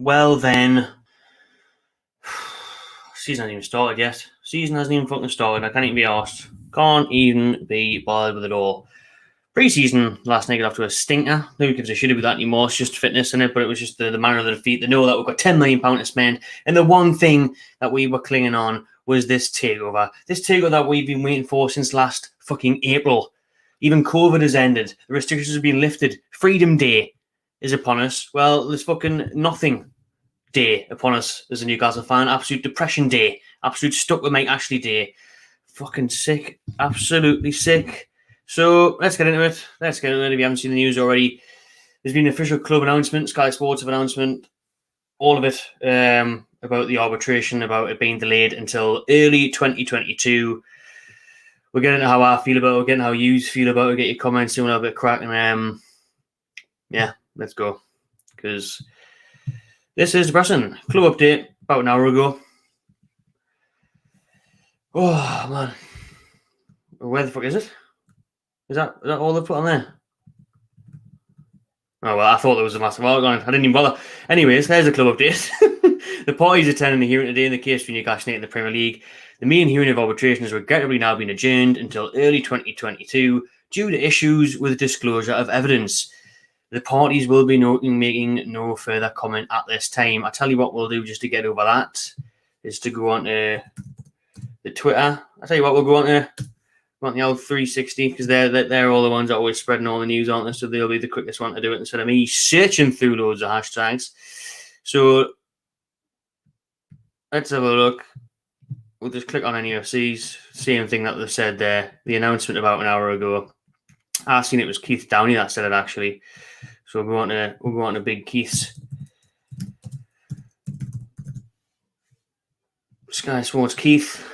Well then. Season hasn't even started yet. Season hasn't even fucking started. I can't even be arsed. Can't even be bothered with it all. Pre-season last night got off to a stinker. Nobody gives a shit about that anymore. It's just fitness in it, but it was just the manner of the defeat. They know that we've got £10 million to spend, and the one thing that we were clinging on was this takeover. This takeover that we've been waiting for since last fucking April. Even COVID has ended. The restrictions have been lifted. Freedom Day is upon us. Well, there's fucking nothing day upon us as a Newcastle fan. Absolute depression day. Absolute stuck with Mike Ashley day. Fucking sick. Absolutely sick. So let's get into it. If you haven't seen the news already, there's been an official club announcement, Sky Sports have announcement, all of it about the arbitration, about it being delayed until early 2022. We'll get into how I feel about it, we'll get into how you feel about it, get your comments, and we'll have a bit of crack, and yeah, let's go. Because this is depressing. Club update about an hour ago. Oh, man. Where the fuck is it? Is that all they put on there? Oh, well, I thought there was a massive article on it. I didn't even bother. Anyways, there's the club update. The parties attending the hearing today in the case for Newcastle United in the Premier League. The main hearing of arbitration has regrettably now been adjourned until early 2022 due to issues with disclosure of evidence. The parties will be making no further comment at this time. I tell you what we'll do just to get over that is to go on to the Twitter. I tell you what, we'll go on to the old 360 because they're all the ones that are always spreading all the news, aren't they? So they'll be the quickest one to do it instead of me searching through loads of hashtags. So let's have a look. We'll just click on NUFC's. Same thing that they said there. The announcement about an hour ago. I seen it was Keith Downey that said it actually. So we'll go on to Big Keith's. Sky Sports Keith.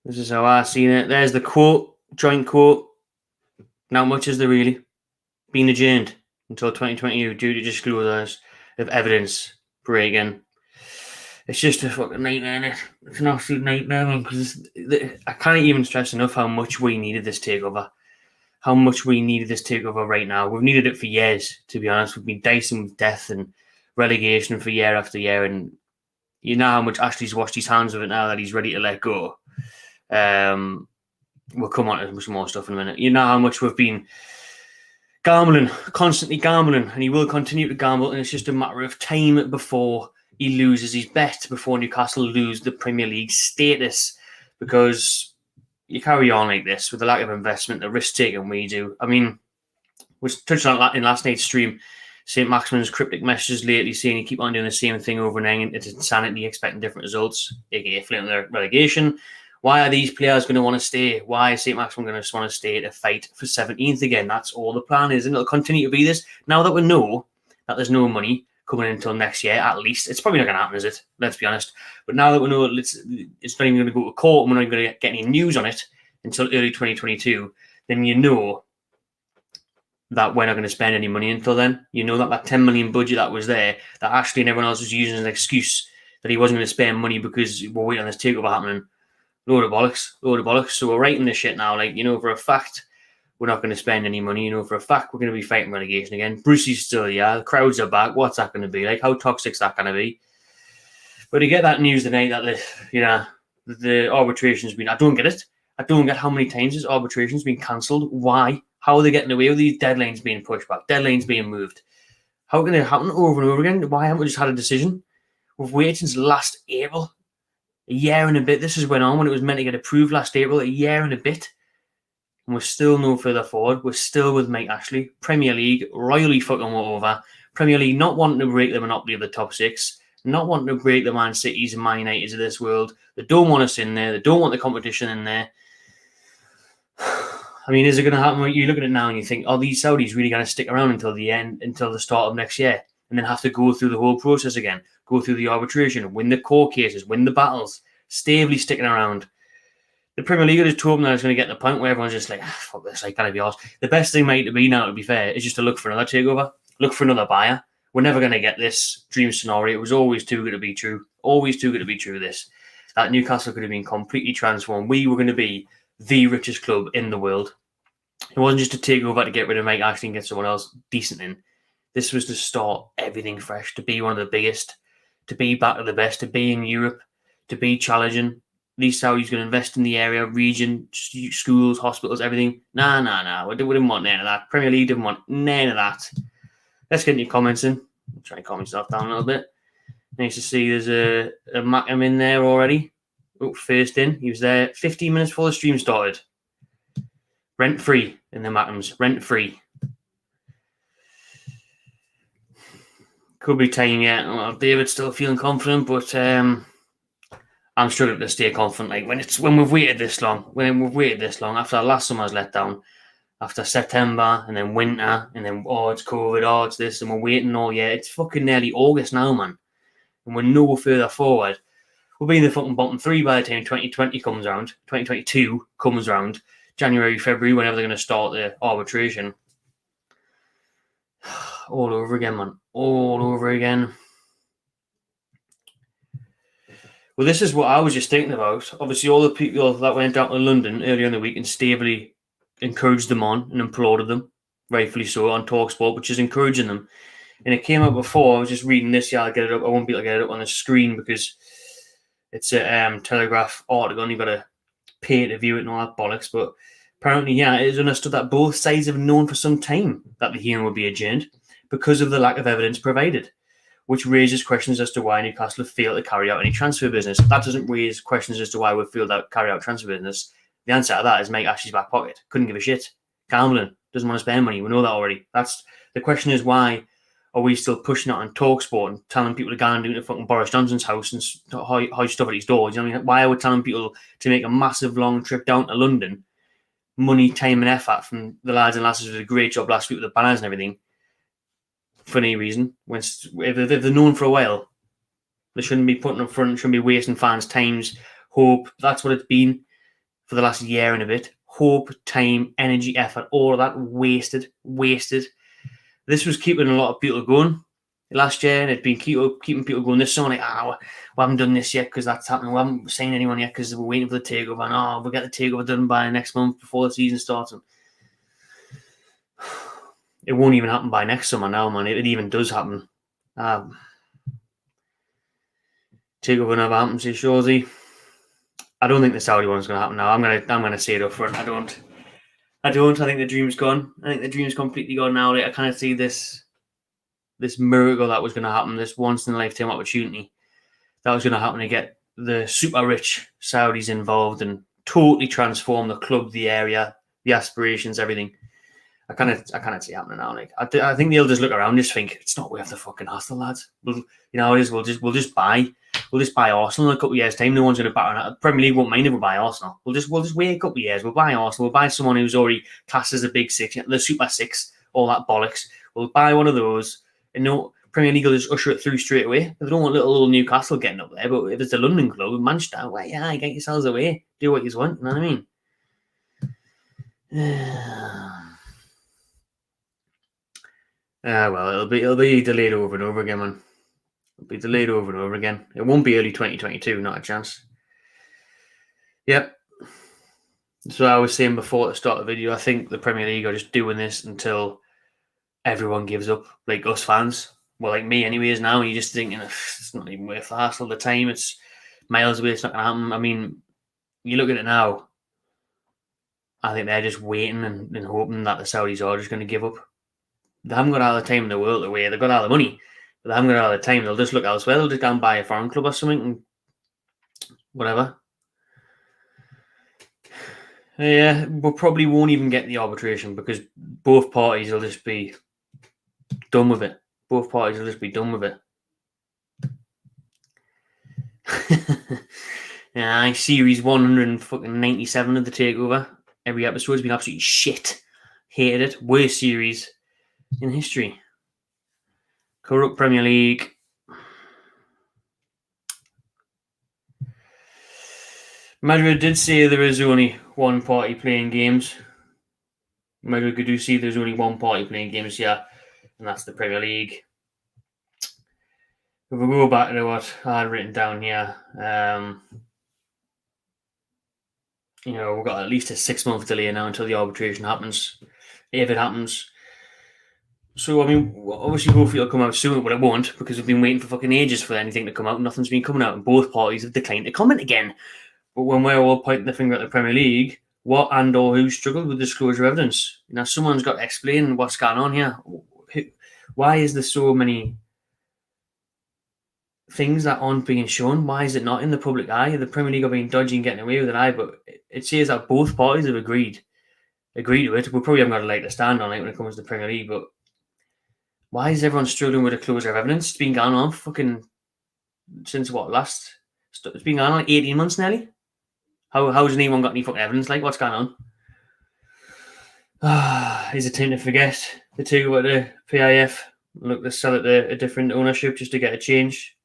This is how I seen it. There's the quote, joint quote. Not much is there really. Been adjourned until 2022 due to disclosures of evidence breaking. It's just a fucking nightmare, isn't it? It's an absolute nightmare, man, because I can't even stress enough how much we needed this takeover. How much we needed this takeover right now. We've needed it for years, to be honest. We've been dicing with death and relegation for year after year, and you know how much Ashley's washed his hands of it now that he's ready to let go. We'll come on to some more stuff in a minute. You know how much we've been gambling, constantly gambling, and he will continue to gamble, and it's just a matter of time before he loses his bet, before Newcastle lose the Premier League status, because you carry on like this with the lack of investment, the risk-taking we do. I mean, we touched on that in last night's stream. St. Maximin's cryptic messages lately saying you keep on doing the same thing over and again. It's insanity, expecting different results, aka flipping their relegation. Why are these players going to want to stay? Why is St. Maximin going to want to stay to fight for 17th again? That's all the plan is, and it'll continue to be this. Now that we know that there's no money coming in until next year, at least. It's probably not going to happen, is it? Let's be honest. But now that we know it's not even going to go to court and we're not even going to get any news on it until early 2022, then you know that we're not going to spend any money until then. You know that that 10 million budget that was there, that Ashley and everyone else was using as an excuse that he wasn't going to spend money because we're waiting on this takeover happening. Load of bollocks. So we're writing this shit now, like, you know, for a fact, we're not going to spend any money. You know, for a fact, we're going to be fighting relegation again. Brucey's still here. The crowds are back. What's that going to be like? How toxic's that going to be? But to get that news tonight that the arbitration's been, I don't get it. I don't get how many times this arbitration's been cancelled. Why? How are they getting away with these deadlines being pushed back? Deadlines being moved? How can it happen over and over again? Why haven't we just had a decision? We've waited since last April. A year and a bit. This is when it was meant to get approved last April. A year and a bit. And we're still no further forward. We're still with Mike Ashley. Premier League, royally fucking over. Premier League not wanting to break the monopoly of the top six. Not wanting to break the Man Cities and Man Uniteds of this world. They don't want us in there. They don't want the competition in there. I mean, is it going to happen? You look at it now and you think, are these Saudis really going to stick around until the end, until the start of next year? And then have to go through the whole process again. Go through the arbitration, win the court cases, win the battles. Stavely sticking around. The Premier League just told them that it's going to get to the point where everyone's just like, fuck this, like, can I be honest? The best thing might be now, to be fair, is just to look for another takeover, look for another buyer. We're never going to get this dream scenario. It was always too good to be true. Always too good to be true, this. That Newcastle could have been completely transformed. We were going to be the richest club in the world. It wasn't just a takeover to get rid of Mike Ashley and get someone else decent in. This was to start everything fresh, to be one of the biggest, to be back to the best, to be in Europe, to be challenging. These Saudis going to invest in the area, region, schools, hospitals, everything. Nah. We didn't want none of that. Premier League didn't want none of that. Let's get into your comments in. I'll try and calm myself down a little bit. Nice to see there's a Macam in there already. Oh, first in. He was there 15 minutes before the stream started. Rent-free in the Macams. Rent-free. Could be time yet. Well, David's still feeling confident, but I'm struggling to stay confident. Like when we've waited this long, after last summer's letdown, after September and then winter and then it's COVID, it's this, and we're waiting all year. It's fucking nearly August now, man, and we're no further forward. We'll be in the fucking bottom three by the time 2020 comes around. 2022 comes around. January, February, whenever they're going to start the arbitration. All over again, man. All over again. Well, this is what I was just thinking about. Obviously, all the people that went out to London earlier in the week and stably encouraged them on and applauded them, rightfully so, on TalkSport, which is encouraging them. And it came out before. I was just reading this. Yeah, I'll get it up. I won't be able to get it up on the screen because it's a Telegraph article and you've got to pay to view it and all that bollocks. But apparently, yeah, it is understood that both sides have known for some time that the hearing would be adjourned because of the lack of evidence provided, which raises questions as to why Newcastle have failed to carry out any transfer business. That doesn't raise questions as to why we've failed to carry out transfer business. The answer to that is Mike Ashley's back pocket. Couldn't give a shit. Gambling. Doesn't want to spend money. We know that already. That's the question is why are we still pushing it on TalkSport and telling people to go and do it at fucking Boris Johnson's house and hoist stuff at his door? You know what I mean? Why are we telling people to make a massive long trip down to London, money, time and effort from the lads and lasses who did a great job last week with the banners and everything, for any reason? If they're known for a while, they shouldn't be putting up front, shouldn't be wasting fans' times, hope. That's what it's been for the last year and a bit. Hope, time, energy, effort, all of that wasted. This was keeping a lot of people going last year, and it'd been keeping people going this summer. Like, we haven't done this yet because that's happening. We haven't signed anyone yet because we're waiting for the takeover. And we'll get the takeover done by next month before the season starts. And it won't even happen by next summer now, man. It even does happen. Takeover never happens, says Shawsey. I don't think the Saudi one's going to happen now. I'm gonna say it up front. I don't. I think the dream's gone. I think the dream's completely gone now. Like, I kind of see this miracle that was going to happen, this once in a lifetime opportunity that was going to happen to get the super rich Saudis involved and totally transform the club, the area, the aspirations, everything. I kind of see it happening now. Like, I think they'll just look around and just think it's not worth the fucking hassle, lads. We'll just buy Arsenal in a couple of years' time. No one's going to batter on it. Premier League won't mind if we buy Arsenal. We'll just wait a couple of years. We'll buy Arsenal. We'll buy someone who's already classed as a big six, the Super Six, all that bollocks. We'll buy one of those. And no Premier League will just usher it through straight away. They don't want little Newcastle getting up there, but if it's a London club, Manchester, well, yeah, get yourselves away. Do what you want. You know what I mean? Well, it'll be delayed over and over again, man. It'll be delayed over and over again. It won't be early 2022, not a chance. Yep. So I was saying before at the start of the video, I think the Premier League are just doing this until everyone gives up, like us fans. Well, like me anyways now, and you're just thinking, it's not even worth the hassle. The time, it's miles away, it's not going to happen. I mean, you look at it now, I think they're just waiting and hoping that the Saudis are just going to give up. They haven't got all the time in the world away. They've got all the money, but they haven't got all the time. They'll just look elsewhere. They'll just go and buy a foreign club or something and whatever. Yeah, we probably won't even get the arbitration because both parties will just be done with it. Both parties will just be done with it. Yeah, series 197 of the Takeover. Every episode's been absolutely shit. Hated it. Worst series in history. Corrupt Premier League. Madrid did say there is only one party playing games. Madrid could do see there's only one party playing games, yeah, and that's the Premier League. If we go back to what I had written down here, we've got at least a 6-month delay now until the arbitration happens. If it happens, So, I mean, obviously, hopefully it'll come out soon, but it won't because we've been waiting for fucking ages for anything to come out. Nothing's been coming out, and both parties have declined to comment again. But when we're all pointing the finger at the Premier League, what and or who struggled with disclosure evidence? You know, someone's got to explain what's going on here. Why is there so many things that aren't being shown? Why is it not in the public eye? The Premier League are being dodgy and getting away with it, but it says that both parties have agreed to it. We probably haven't got a leg to stand on it when it comes to the Premier League, but why is everyone struggling with a closure of evidence? It's been going on fucking since what last? It's been going on like 18 months nearly. How has anyone got any fucking evidence? Like, what's going on? Is it time to forget the two about the PIF? Look, let's sell it to a different ownership just to get a change.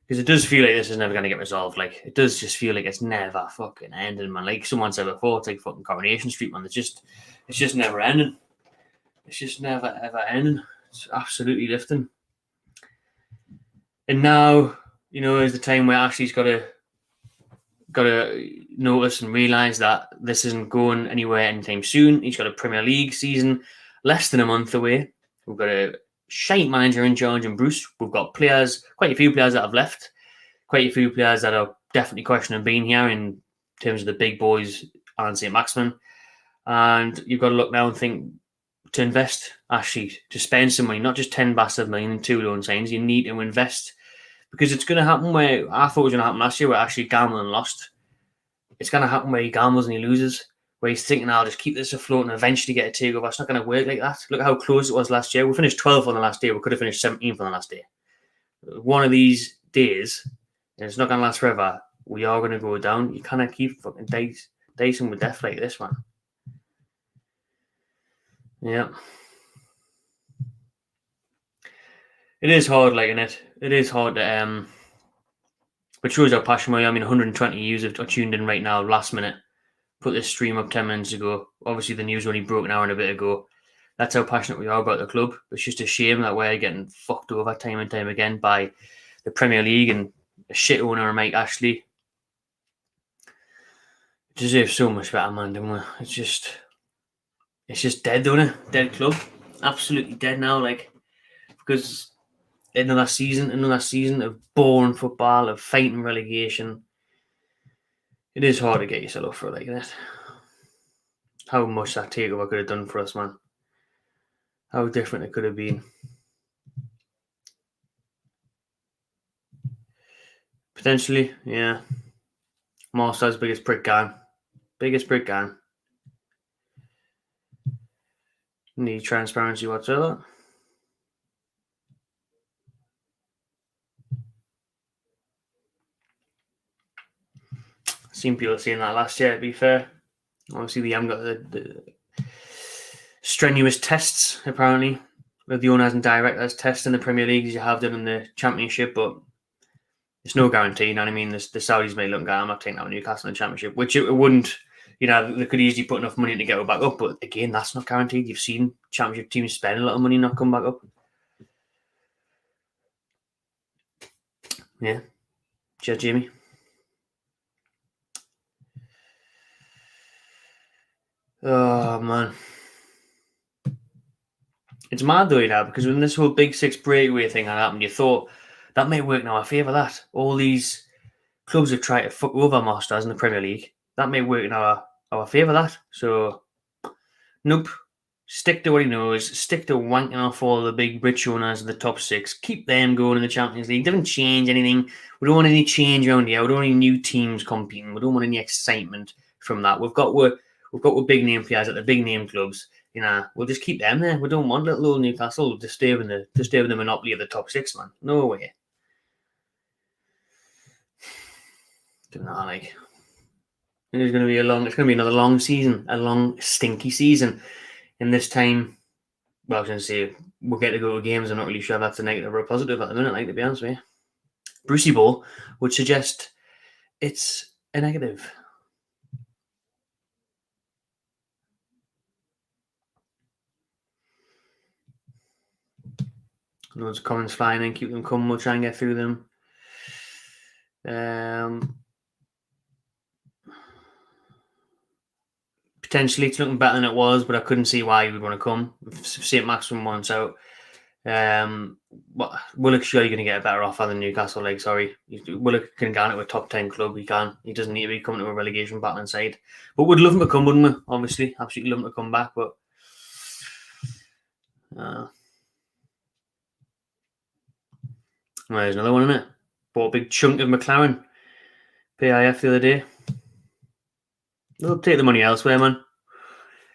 Because it does feel like this is never going to get resolved. Like, it does just feel like it's never fucking ending, man. Like someone said before, it's like fucking Coronation Street, man. It's just never ending. It's just never ever ending. It's absolutely lifting. And now, you know, is the time where Ashley's got to notice and realise that this isn't going anywhere anytime soon. He's got a Premier League season less than a month away. We've got a shite manager in charge in Bruce. We've got players, quite a few players that have left, quite a few players that are definitely questioning being here in terms of the big boys and St. Maximin. And you've got to look now and think to invest, actually, to spend some money, not just 10 massive million and 2 loan signs. You need to invest because it's going to happen where I thought it was going to happen last year, where actually gambled and lost. It's going to happen where he gambles and he loses, where he's thinking, I'll just keep this afloat and eventually get a takeover. It's not going to work like that. Look how close it was last year. We finished 12th on the last day. We could have finished 17th on the last day. One of these days, and it's not going to last forever, we are going to go down. You cannot keep fucking dicing with death like this, man. Yeah. It is hard, like, in it. It is hard to, but shows how passionate I am. I mean, 120 users are tuned in right now, last minute. Put this stream up 10 minutes ago. Obviously, the news only broke an hour and a bit ago. That's how passionate we are about the club. It's just a shame that we're getting fucked over time and time again by the Premier League and a shit owner, Mike Ashley. It deserves so much better, man, don't we? It's just dead, don't it? Dead club. Absolutely dead now, like, because another season of boring football, of fighting relegation. It is hard to get yourself up for like that. How much that takeover could have done for us, man. How different it could have been. Potentially, yeah. Marstar's biggest prick gone. Need transparency whatsoever. Seen people saying that last year, to be fair. Obviously, we haven't got the strenuous tests, apparently, with the owners and directors tests in the Premier League as you have done in the Championship, but it's no guarantee, you know what I mean? The Saudis may look, I'm not taking out Newcastle in the Championship, which it wouldn't, you know, they could easily put enough money to get it back up, but again, that's not guaranteed. You've seen Championship teams spend a lot of money and not come back up. Yeah. Cheers, Jamie. Oh, man. It's mad though, you know, because when this whole Big Six breakaway thing had happened, you thought that may work in our favour, that. All these clubs have tried to fuck over Masters in the Premier League. That may work in our favour, that. So, nope. Stick to what he knows. Stick to wanking off all the big rich owners of the top six. Keep them going in the Champions League. Don't change anything. We don't want any change around here. We don't want any new teams competing. We don't want any excitement from that. We've got big name players at the big name clubs. You know, we'll just keep them there. We don't want little old Newcastle disturbing the monopoly of the top six, man. No way. Don't know, like. It's going to be another long season, a long stinky season. And this time, well, I was going to say we'll get to go to games. I'm not really sure if that's a negative or a positive at the minute, like, to be honest with you. Brucey Ball would suggest it's a negative. Loads of comments flying in, keep them coming, we'll try and get through them. Potentially, it's looking better than it was, but I couldn't see why he would want to come. If St. Maximin wants out, Willock's surely going to get a better offer than Newcastle. Like, sorry, Willock can get into a top 10 club. He can. He doesn't need to be coming to a relegation battling side. But we'd love him to come, wouldn't we? Obviously, absolutely love him to come back. But there's another one, isn't it? Bought a big chunk of McLaren PIF the other day. They'll take the money elsewhere, man.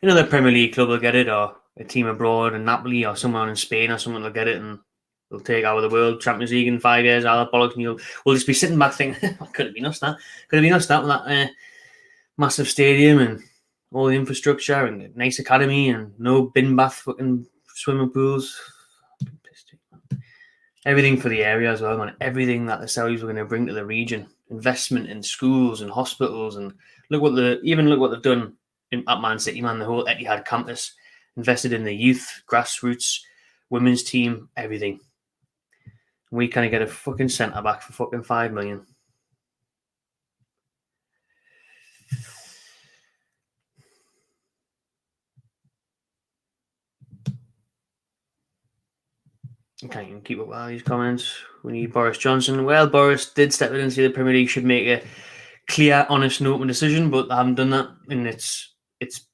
Another Premier League club will get it, or a team abroad in Napoli or somewhere in Spain or someone will get it, and they'll take out of the world Champions League in 5 years. I'll bollocks, and we'll just be sitting back thinking, could have been us that? Could have been us that with that massive stadium and all the infrastructure and a nice academy and no bin bath fucking swimming pools. Everything for the area as well, man. Everything that the Saudis were going to bring to the region. Investment in schools and hospitals, and look what they've done at Man City, man. The whole Etihad campus, invested in the youth, grassroots, women's team, everything. We kind of get a fucking centre back for fucking $5 million. I can't even keep up with all these comments. We need Boris Johnson. Well, Boris did step in and say the Premier League should make a clear, honest, and open decision, but they haven't done that. And it's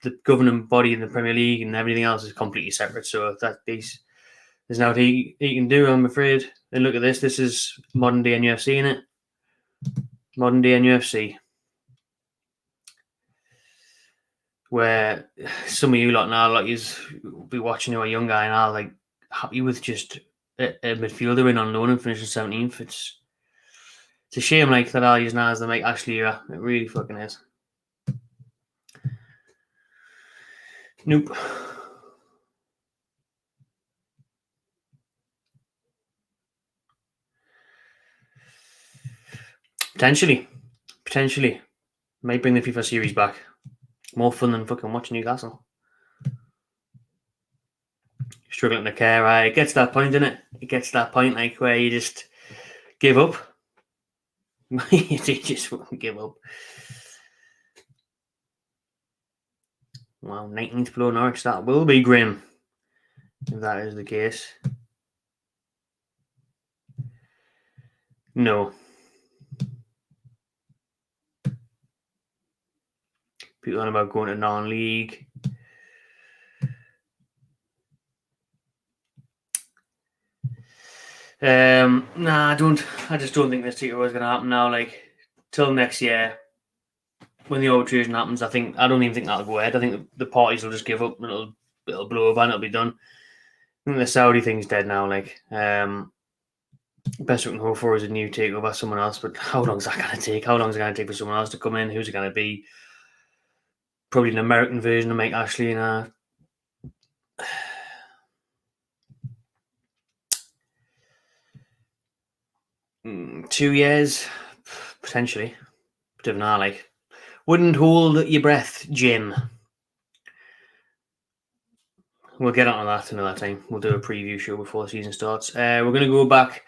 the governing body in the Premier League, and everything else is completely separate. So there's now what he can do, I'm afraid. And look at this. This is modern day NFC, innit? Modern day NFC. Where some of you lot now, like, you be watching who are younger and are like happy with just a midfielder in on loan and finishing 17th. It's a shame, like, that all these now as they make Ashley era. It really fucking is. Nope. Potentially. Might bring the FIFA series back. More fun than fucking watching Newcastle. Struggling to care. It gets to that point, doesn't it? It gets to that point, like, where you just give up. You just won't give up. Wow, 19th below Norwich. That will be grim if that is the case. No. People on about going to non-league. Nah, I just don't think this takeover is going to happen now. Like, till next year, when the arbitration happens, I don't even think that'll go ahead. I think the parties will just give up and it'll blow over and it'll be done. I think the Saudi thing's dead now. Like, best we can hope for is a new takeover, someone else. But how long is that going to take? How long is it going to take for someone else to come in? Who's it going to be? Probably an American version of Mike Ashley and 2 years, potentially. But if not, like, wouldn't hold your breath, Jim. We'll get onto that another time. We'll do a preview show before the season starts. We're going to go back.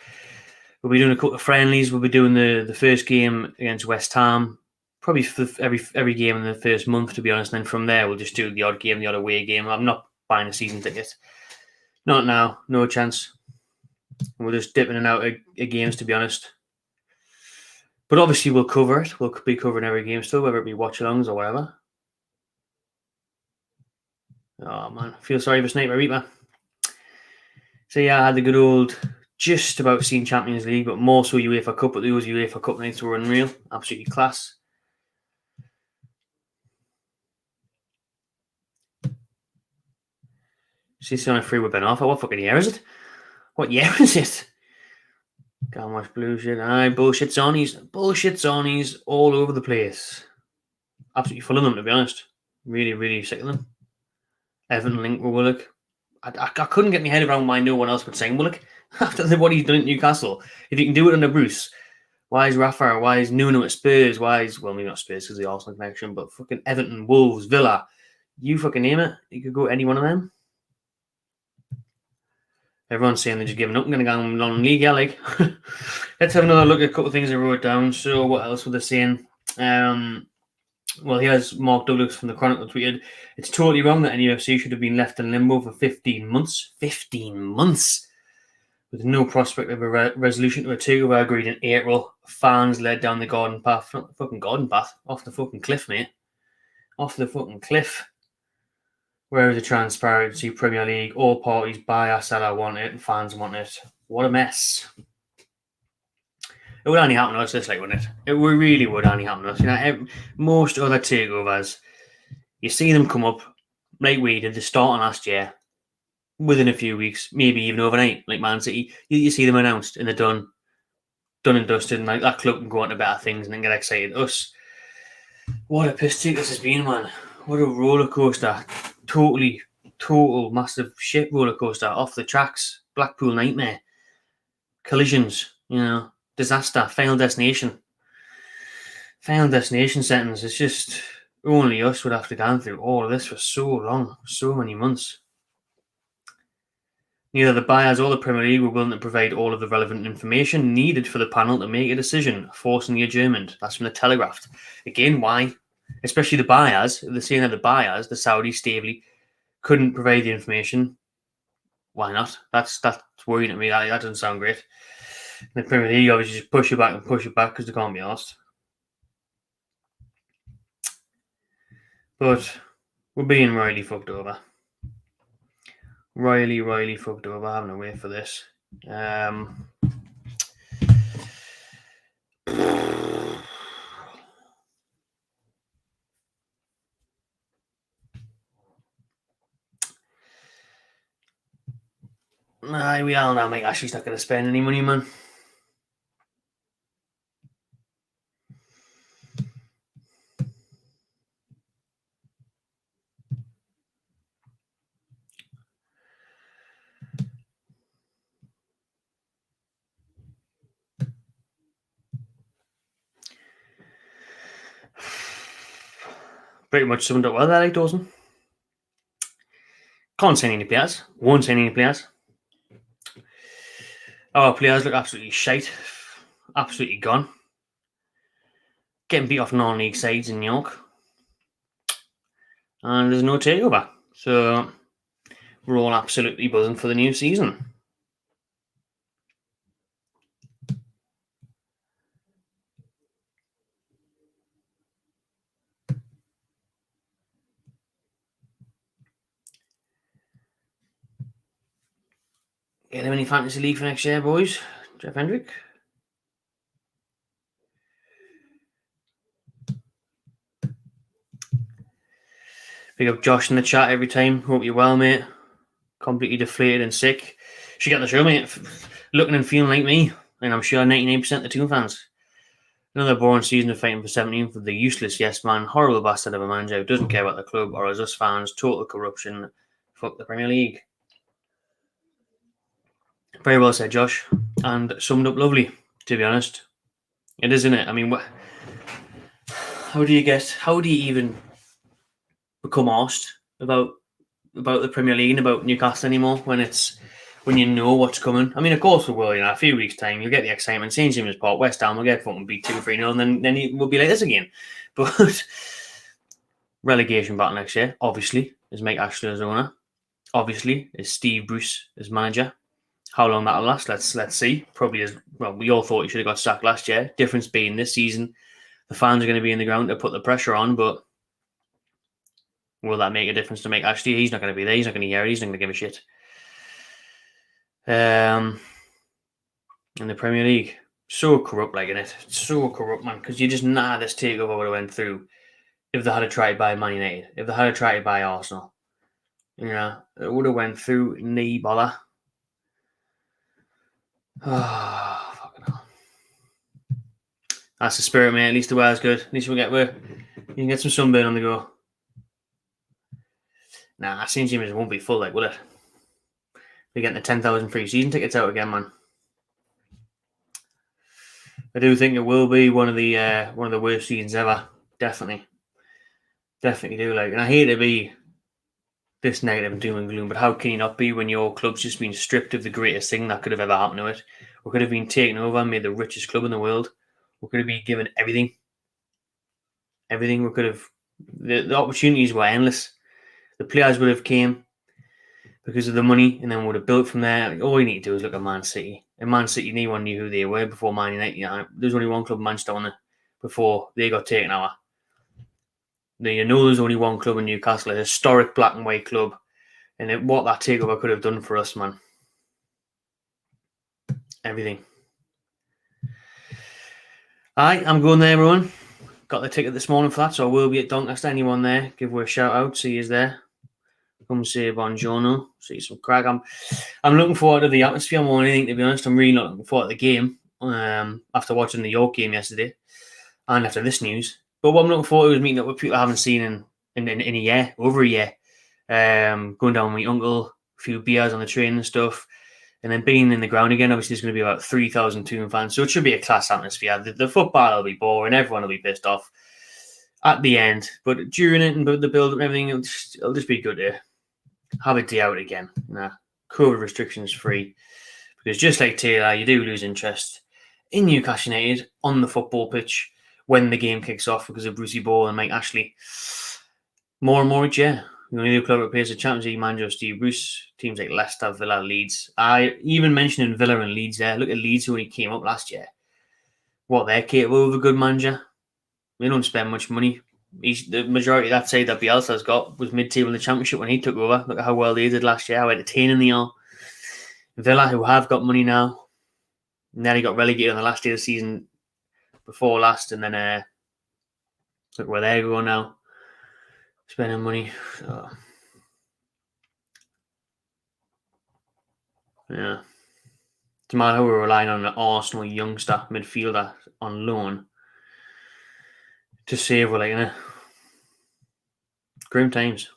We'll be doing a couple of friendlies. We'll be doing the first game against West Ham, probably for every game in the first month, to be honest. And then from there, we'll just do the odd game, the odd away game. I'm not buying a season ticket. Not now. No chance. We're just dipping in and out of games, to be honest. But obviously, we'll cover it. We'll be covering every game still, whether it be watch-alongs or whatever. Oh, man. I feel sorry for Sniper Reaper. So, yeah, I had the good old just about seen Champions League, but more so UEFA Cup. But those UEFA Cup nights were unreal. Absolutely class. She's on a free with Ben Arthur. What fucking year is it? What year is it? Can't watch blue shit. Aye, bullshit Sonnies all over the place. Absolutely full of them, to be honest. Really, really sick of them. Evan Link with Willock. I couldn't get my head around why no one else would sign Willock after what he's done at Newcastle. If you can do it under Bruce, why is Rafa? Why is Nuno at Spurs? Why is, well, maybe not Spurs because of the Arsenal connection, but fucking Everton, Wolves, Villa. You fucking name it. You could go any one of them. Everyone's saying they're just giving up and going to go on non-league. Yeah, like, let's have another look at a couple of things I wrote down. So what else were they saying? Well, here's Mark Douglas from the Chronicle tweeted, "It's totally wrong that NUFC should have been left in limbo for 15 months. 15 months! With no prospect of a resolution to a takeover agreed in April. Fans led down the garden path. Not the fucking garden path. Off the fucking cliff, mate. Off the fucking cliff. Where is the transparency? Premier League, all parties, buyer, seller want it, and fans want it. What a mess." It would only happen to us this late, wouldn't it? It really would only happen to us. You know, most other takeovers, you see them come up like we did the start of last year, within a few weeks, maybe even overnight, like Man City. You see them announced and they're done and dusted, and like that club can go on to better things and then get excited. Us, what a piss take this has been, man. What a roller coaster. Total massive shit roller coaster off the tracks. Blackpool nightmare. Collisions, disaster, final destination sentence. It's just only us would have to go through all of this for so long, so many months. Neither the buyers or the Premier League were willing to provide all of the relevant information needed for the panel to make a decision, forcing the adjournment. That's from the Telegraph. Again, why? Especially the buyers. They're saying that the buyers, the Saudi Stavely, couldn't provide the information. Why not? That's worrying at me. That doesn't sound great. The Premier League obviously just push it back because they can't be asked. But we're being royally fucked over. Royally fucked over. Having to wait for this. We all know Mike Ashley's not going to spend any money, man. Pretty much summed up well there, like Dawson. Can't sign any players. Won't sign any players. Our players look absolutely shite. Absolutely gone. Getting beat off non-league sides in New York. And there's no takeover. So we're all absolutely buzzing for the new season. Get him any fantasy league for next year, boys? Jeff Hendrick? Pick up Josh in the chat every time. Hope you're well, mate. Completely deflated and sick. Should get the show, mate. Looking and feeling like me. And I'm sure 99% of the Toon fans. Another boring season of fighting for 17th with the useless yes man, horrible bastard of a manager who doesn't care about the club or as us fans, total corruption. Fuck the Premier League. Very well said, Josh. And summed up lovely, to be honest. It is, isn't it? I mean, how do you even become asked about the Premier League and about Newcastle anymore when you know what's coming? I mean, of course we will. A few weeks' time, you'll get the excitement. St. James's Park, West Ham will get fucking beat 2-3-0, and then we'll be like this again. But relegation battle next year, obviously, is Mike Ashley as owner. Obviously, is Steve Bruce as manager. How long that'll last, let's see. Probably as well. We all thought he should have got sacked last year. Difference being this season, the fans are going to be in the ground to put the pressure on, but will that make a difference to Mike Ashley? He's not going to be there. He's not going to hear it. He's not going to give a shit. In the Premier League, so corrupt, like in it. So corrupt, man. Because you just this takeover would have went through if they had to try to buy Man United, if they had to try to buy Arsenal. It would have went through knee bother. Oh, fucking hell. That's the spirit, mate. At least the weather's good. At least you can get some sunburn on the go. Nah, St. James's won't be full, like, will it? We're getting the 10,000 free season tickets out again, man. I do think it will be one of the worst seasons ever. Definitely do. Like, and I hate to be this negative and doom and gloom, but how can you not be when your club's just been stripped of the greatest thing that could have ever happened to it? We could have been taken over and made the richest club in the world. We could have been given everything. everything. We could have the opportunities were endless. The players would have came because of the money, and then would have built from there. All you need to do is look at Man City. And Man City, no one knew who they were before Man United. You know, there's only one club, Manchester, on it before they got taken over. You know, there's only one club in Newcastle, a historic black and white club, and what that takeover could have done for us, man. Everything. Alright, I'm going there, everyone. Got the ticket this morning for that, so I will be at Doncaster. Anyone there, give her a shout out. See you there. Come say buongiorno. See some crack. I'm looking forward to the atmosphere more than anything, to be honest. I'm really not looking forward to the game. After watching the York game yesterday, and after this news. But what I'm looking forward to is meeting up with people I haven't seen in a year, over a year. Going down with my uncle, a few beers on the train and stuff. And then being in the ground again, obviously there's going to be about 3,000 Toon fans. So it should be a class atmosphere. The football will be boring. Everyone will be pissed off at the end. But during it and the build-up and everything, it'll just be good to have a day out again. COVID restrictions free. Because just like Taylor, you do lose interest in Newcastle United on the football pitch when the game kicks off because of Brucey Ball and Mike Ashley. More and more each year. The only club that plays the Champions League manager, Steve Bruce. Teams like Leicester, Villa, Leeds. I even mentioned Villa and Leeds there. Look at Leeds who only came up last year. What, they're capable of a good manager? They don't spend much money. The majority of that side that Bielsa's got was mid-table in the Championship when he took over. Look at how well they did last year, how entertaining they are. Villa, who have got money now, nearly got relegated on the last day of the season before last, and then look where they're going now. Spending money. So, yeah. It's mad how we're relying on an Arsenal youngster midfielder on loan to save, grim times.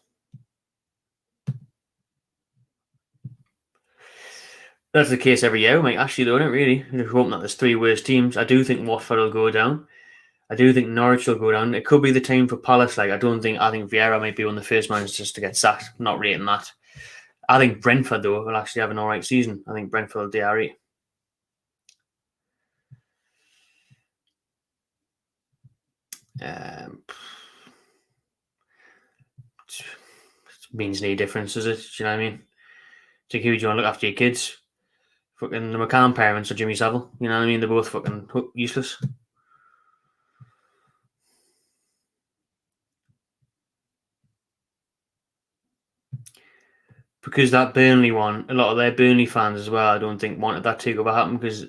That's the case every year. Mike Ashley, though, isn't it, really? We're hoping that there's three worst teams. I do think Watford will go down. I do think Norwich will go down. It could be the time for Palace. I think Vieira might be one of the first managers to get sacked. I'm not rating that. I think Brentford, though, will actually have an alright season. I think Brentford will do alright. It means no difference, does it? Do you know what I mean? It's like, who do you want to look after your kids? Fucking the McCann parents or Jimmy Savile? You know what I mean? They're both fucking useless. Because that Burnley one, a lot of their Burnley fans as well, I don't think wanted that takeover to happen because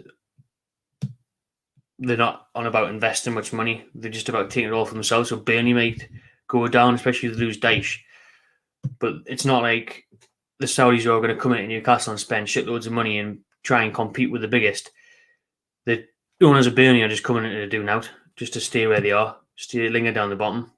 they're not on about investing much money. They're just about taking it all for themselves. So Burnley might go down, especially if they lose Dyche. But it's not like the Saudis are going to come into Newcastle and spend shitloads of money and try and compete with the biggest. The owners of Burnley are just coming in to do out, just to stay where they are, stay linger down the bottom.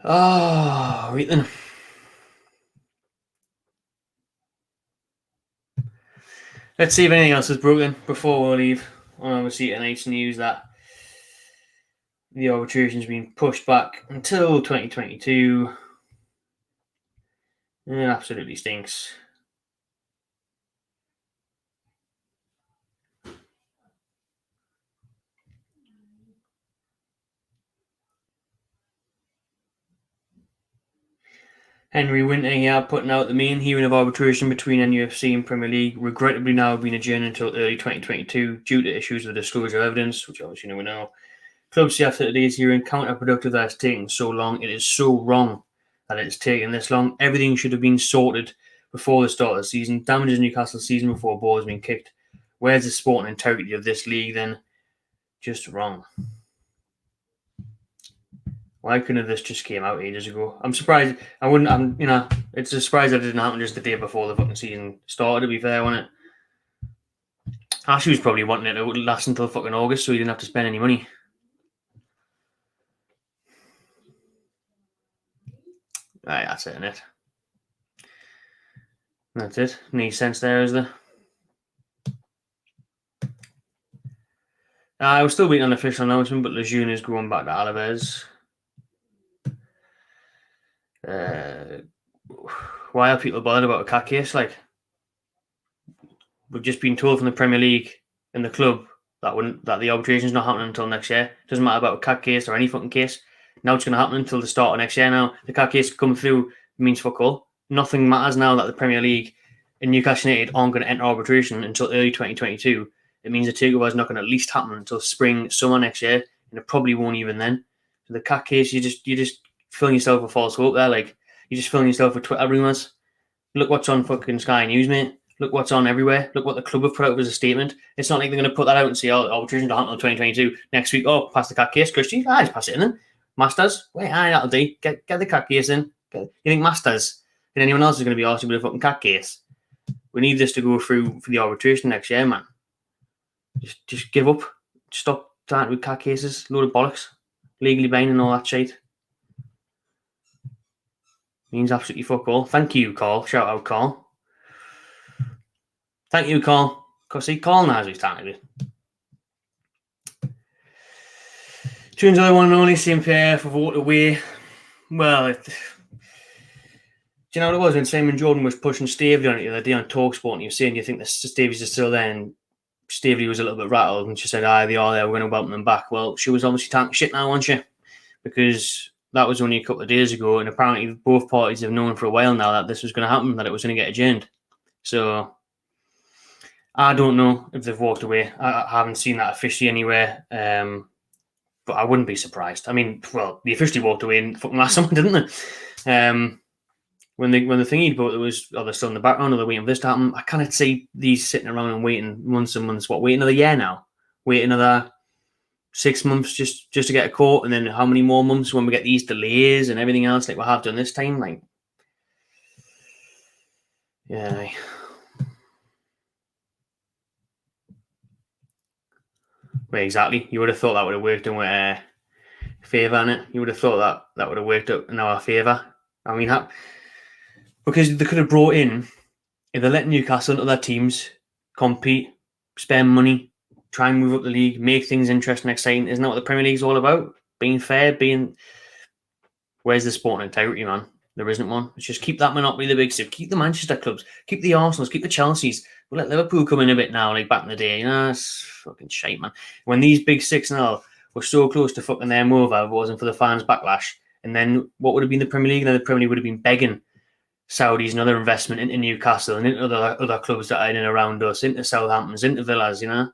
Oh, right then. Let's see if anything else is broken before we leave. Obviously, tonight's news that the arbitration's been pushed back until 2022. It absolutely stinks. Henry Winter here putting out the main hearing of arbitration between NUFC and Premier League, regrettably now being adjourned until early 2022 due to issues with disclosure of evidence, which obviously no one know. Clubs say after today's hearing, counterproductive that it's taking so long. It is so wrong that it's taken this long. Everything should have been sorted before the start of the season. Damages Newcastle's season before a ball has been kicked. Where's the sporting integrity of this league then? Just wrong. Why couldn't this just came out ages ago? I'm surprised. It's a surprise that it didn't happen just the day before the fucking season started, to be fair, wasn't it? Ashley was probably wanting it to last until fucking August so he didn't have to spend any money. Right, that's it, isn't it? That's it. Any sense there, is there? I was still waiting on an official announcement, but Lejeune is going back to Alaves. Why are people bothered about a cat case? Like, we've just been told from the Premier League and the club that the arbitration is not happening until next year. It doesn't matter about a cat case or any fucking case. Now it's going to happen until the start of next year. Now the cat case come through means fuck all. Nothing matters now that the Premier League and Newcastle United aren't going to enter arbitration until early 2022. It means the takeover is not going to at least happen until spring, summer next year, and it probably won't even then. So the cat case, you just filling yourself with false hope there. Like, you're just filling yourself with Twitter rumours. Look what's on fucking Sky News, mate. Look what's on everywhere. Look what the club have put out as a statement. It's not like they're going to put that out and say, oh, arbitration to happen until 2022. Next week, oh, pass the cat case. Christie, just pass it in then. Masters, wait, that'll do. Get the cat case in. You think Masters and anyone else is going to be asked with a fucking cat case? We need this to go through for the arbitration next year, man. Just give up. Stop starting with cat cases. Load of bollocks. Legally binding and all that shit. Means absolutely fuck all. Thank you, Carl. Shout out, Carl. Thank you, Carl. Because see, Carl knows he's talking about. Tunes I one and only CMPF for vote away. Well, do you know what it was when Simon Jordan was pushing Stavely on it the other day on TalkSport and he was saying, you think the Stavies are still there? And Stavely was a little bit rattled and she said, they are there, we're going to welcome them back. Well, she was obviously talking shit now, wasn't she? Because that was only a couple of days ago and apparently both parties have known for a while now that this was going to happen, that it was going to get adjourned. So I don't know if they've walked away. I haven't seen that officially anywhere, but I wouldn't be surprised. I mean, well, they officially walked away in fucking last summer, didn't they? When the thingy, but they're still in the background, or they're waiting for this to happen. I can't see these sitting around and waiting months and months. Wait another year now? Wait another 6 months just to get a court, and then how many more months when we get these delays and everything else like we have done this time? Like, yeah. Well, exactly. You would have thought that would have worked in with favour in it. You would have thought that would have worked out in our favour. I mean, because they could have brought in, if they're letting Newcastle and other teams compete, spend money, try and move up the league, make things interesting, exciting. Isn't that what the Premier League's all about? Being fair, Where's the sporting integrity, man? There isn't one. Let's just keep that monopoly, the big six. Keep the Manchester clubs. Keep the Arsenals. Keep the Chelseas. We'll let Liverpool come in a bit now, like back in the day. It's fucking shite, man. When these big six now were so close to fucking them over, if it wasn't for the fans' backlash. And then what would have been the Premier League? And then the Premier League would have been begging Saudis and other investment into Newcastle and into other clubs that are in and around us, into Southamptons, into Villas, you know.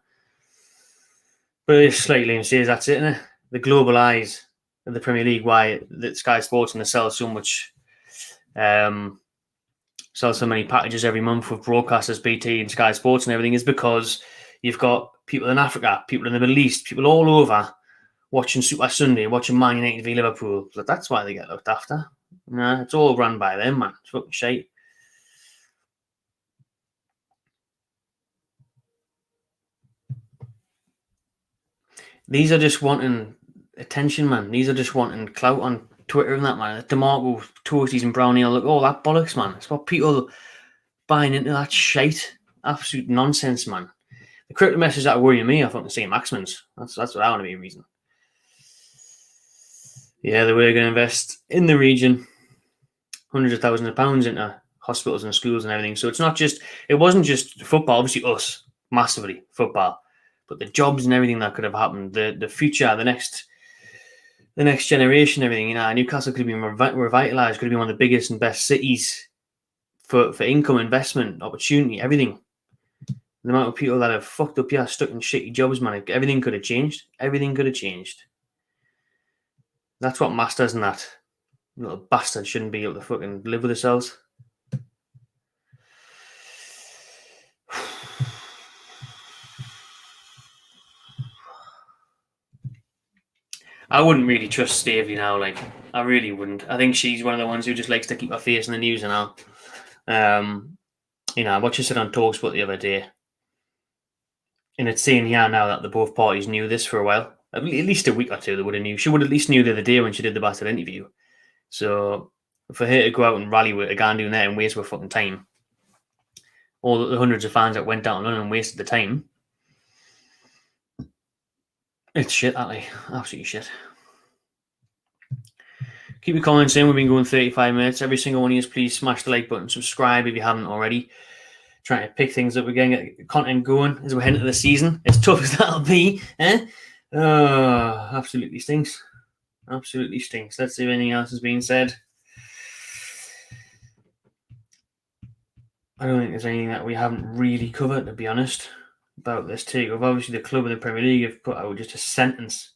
But it's slightly and says that's it, innit? The global eyes of the Premier League, why the Sky Sports and they sell so much, sell so many packages every month with broadcasters, BT and Sky Sports and everything, is because you've got people in Africa, people in the Middle East, people all over watching Super Sunday, watching Man United v Liverpool. But that's why they get looked after. Nah, it's all run by them, man. It's fucking shite. These are just wanting attention, man. These are just wanting clout on Twitter and that, man. DeMarco, Toasties and Brownie, look, all that bollocks, man. It's what people buying into that shite. Absolute nonsense, man. The crypto message that are worrying me are fucking St. Maximin's. That's what I want to be a reason. Yeah, they were going to invest in the region hundreds of thousands of pounds into hospitals and schools and everything. So it wasn't just football, obviously us, massively, football. But the jobs and everything that could have happened, the future, the next generation, everything, you know, Newcastle could have been revitalised, could have been one of the biggest and best cities for income, investment, opportunity, everything. The amount of people that have fucked up, stuck in shitty jobs, man, everything could have changed. Everything could have changed. That's what Masters and that little bastard shouldn't be able to fucking live with themselves. I wouldn't really trust Stavely now, like, I really wouldn't. I think she's one of the ones who just likes to keep her face in the news and all. You know, what she said on TalkSport the other day, and it's saying here now that the both parties knew this for a while. At least a week or two they would have knew. She would at least knew the other day when she did the bastard interview. So for her to go out and rally with a guy doing that and waste her fucking time, all the hundreds of fans that went down to London and wasted the time, it's shit, Ali. Absolutely shit. Keep your comments in. We've been going 35 minutes. Every single one of you, please smash the like button, subscribe if you haven't already. Trying to pick things up again, get content going as we're heading into the season. As tough as that'll be, eh? Absolutely stinks. Absolutely stinks. Let's see if anything else has been said. I don't think there's anything that we haven't really covered, to be honest, about this takeover. Obviously, the club in the Premier League have put out just a sentence.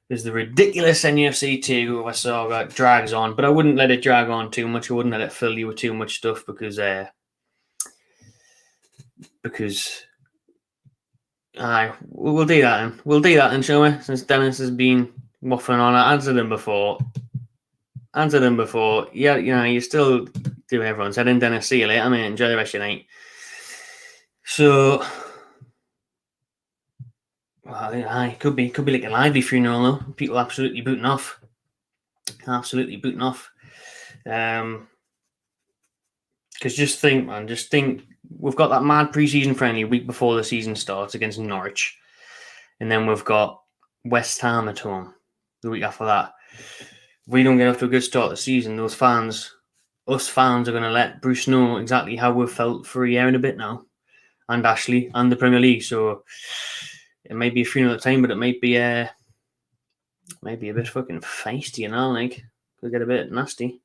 There's the ridiculous NFC takeover saga drags on, but I wouldn't let it drag on too much. I wouldn't let it fill you with too much stuff because we'll do that then. We'll do that then, shall we? Since Dennis has been waffling on, I answered him before. Yeah, you're still doing everyone's head in. Dennis, see you later. I mean, enjoy the rest of your night. So, well, it could be like a lively funeral though. People absolutely booting off. Because just think, we've got that mad pre-season friendly week before the season starts against Norwich, and then we've got West Ham at home the week after that. If we don't get off to a good start of the season, us fans are going to let Bruce know exactly how we've felt for a year and a bit now, and Ashley and the Premier League. So it may be a funeral at the time, but it might be a bit fucking feisty, like could get a bit nasty.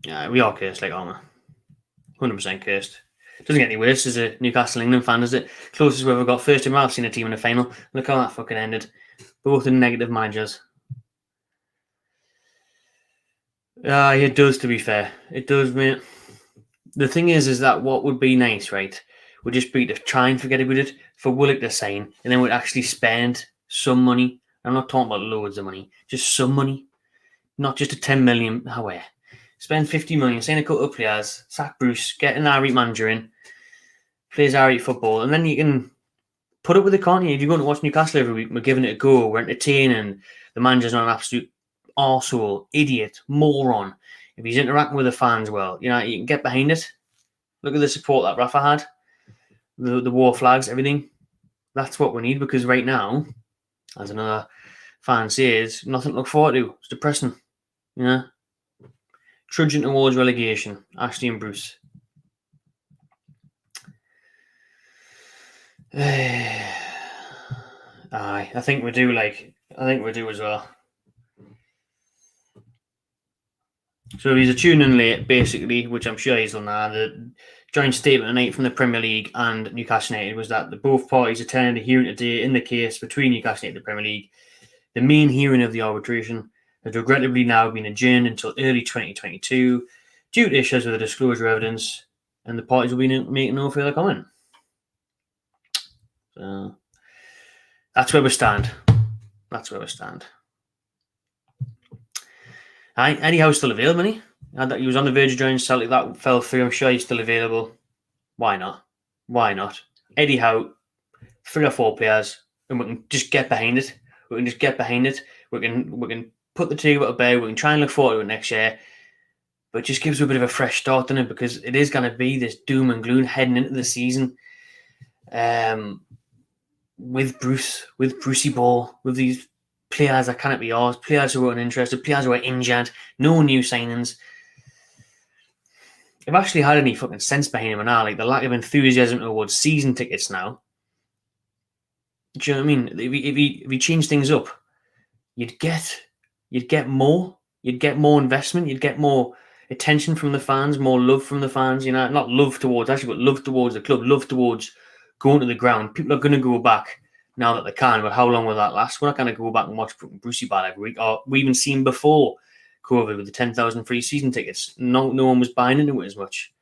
Yeah, we are cursed, like, aren't we? 100% cursed. Doesn't get any worse as a Newcastle England fan, does it? Closest we've ever got. First time I've seen a team in a final. Look how that fucking ended. Both in negative managers. It does, to be fair. It does, mate. The thing is that what would be nice, right, would just be to try and forget about it, for Willock to sign, and then we'd actually spend some money. I'm not talking about loads of money, just some money. Not just a 10 million, spend 50 million, sign a couple of players, sack Bruce, get an Ari manager in, plays Ari football, and then you can put up with it, can't you? If you're going to watch Newcastle every week, we're giving it a go, we're entertaining, the manager's not an absolute arsehole, idiot, moron. If he's interacting with the fans well, you can get behind it. Look at the support that Rafa had, the war flags, everything. That's what we need, because right now, as another fan says, nothing to look forward to. It's depressing, Trudging towards relegation, Ashley and Bruce. Aye, I think we do as well. So if he's tuning in late, basically, which I'm sure he's done now, the joint statement tonight from the Premier League and Newcastle United was that both parties attended a hearing today in the case between Newcastle United and the Premier League. The main hearing of the arbitration has regrettably now been adjourned until early 2022 due to issues with the disclosure evidence, and the parties will be making no further comment. So that's where we stand. Eddie Howe's still available, isn't he? He was on the verge of joining Celtic. That fell through. I'm sure he's still available. Why not? Eddie Howe, 3 or 4 players, and we can just get behind it. We can put the team to bed. We can try and look forward to it next year. But it just gives us a bit of a fresh start, doesn't it? Because it is going to be this doom and gloom heading into the season. With Brucey Ball, with these players that cannot be ours, players who are uninterested, players who are injured, no new signings. I've actually had any fucking sense behind him now, like the lack of enthusiasm towards season tickets now. Do you know what I mean? If he changed things up, you'd get more investment, you'd get more attention from the fans, more love from the fans. Not love towards but love towards the club, love towards going to the ground. People are going to go back now that they can, but how long will that last? We're not going to go back and watch Brucey Ball every week. Or we even seen before COVID with the 10,000 free season tickets. No one was buying into it as much.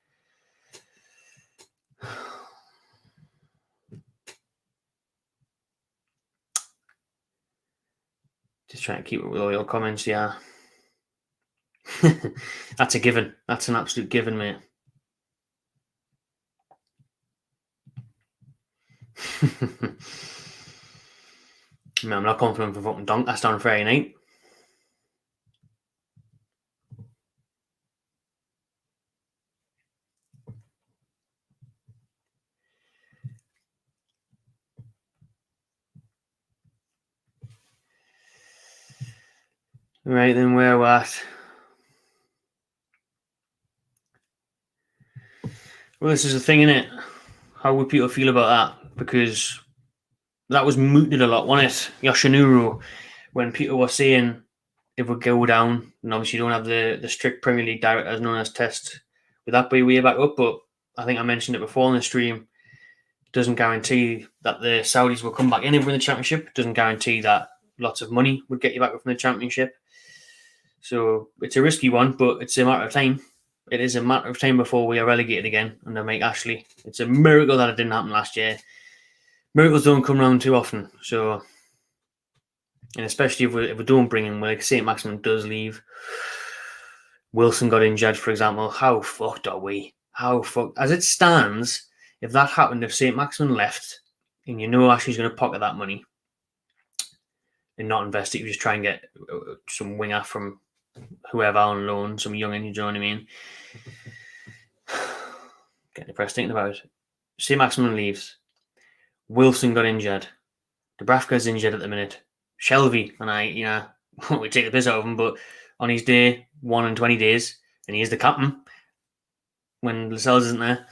Just trying to keep it with all your comments, yeah. That's a given. That's an absolute given, mate. Man, I'm not confident for fucking Doncaster on Friday night. Right, then where we're at. Well, this is the thing, innit? How would people feel about that? Because that was mooted a lot, wasn't it? Yoshinuru, when people were saying if we go down, and obviously you don't have the strict Premier League directors known as test, would that be way back up? But I think I mentioned it before in the stream. Doesn't guarantee that the Saudis will come back in and win the championship. Doesn't guarantee that lots of money would get you back up from the championship. So it's a risky one, but it's a matter of time. It is a matter of time before we are relegated again under Mike Ashley. It's a miracle that it didn't happen last year. Miracles don't come around too often. So, and especially if we don't bring in, like St. Maximin does leave, Wilson got injured, for example. How fucked are we? How fucked? As it stands, if that happened, if St. Maximin left, and you know Ashley's going to pocket that money and not invest it, you just try and get some winger from whoever on loan, some young, you know what I mean? Getting depressed thinking about it. St. Maximin leaves. Wilson got injured. Dubravka's injured at the minute. Shelby, and we take the piss out of him, but on his day, 1 in 20 days, and he is the captain when Lascelles isn't there.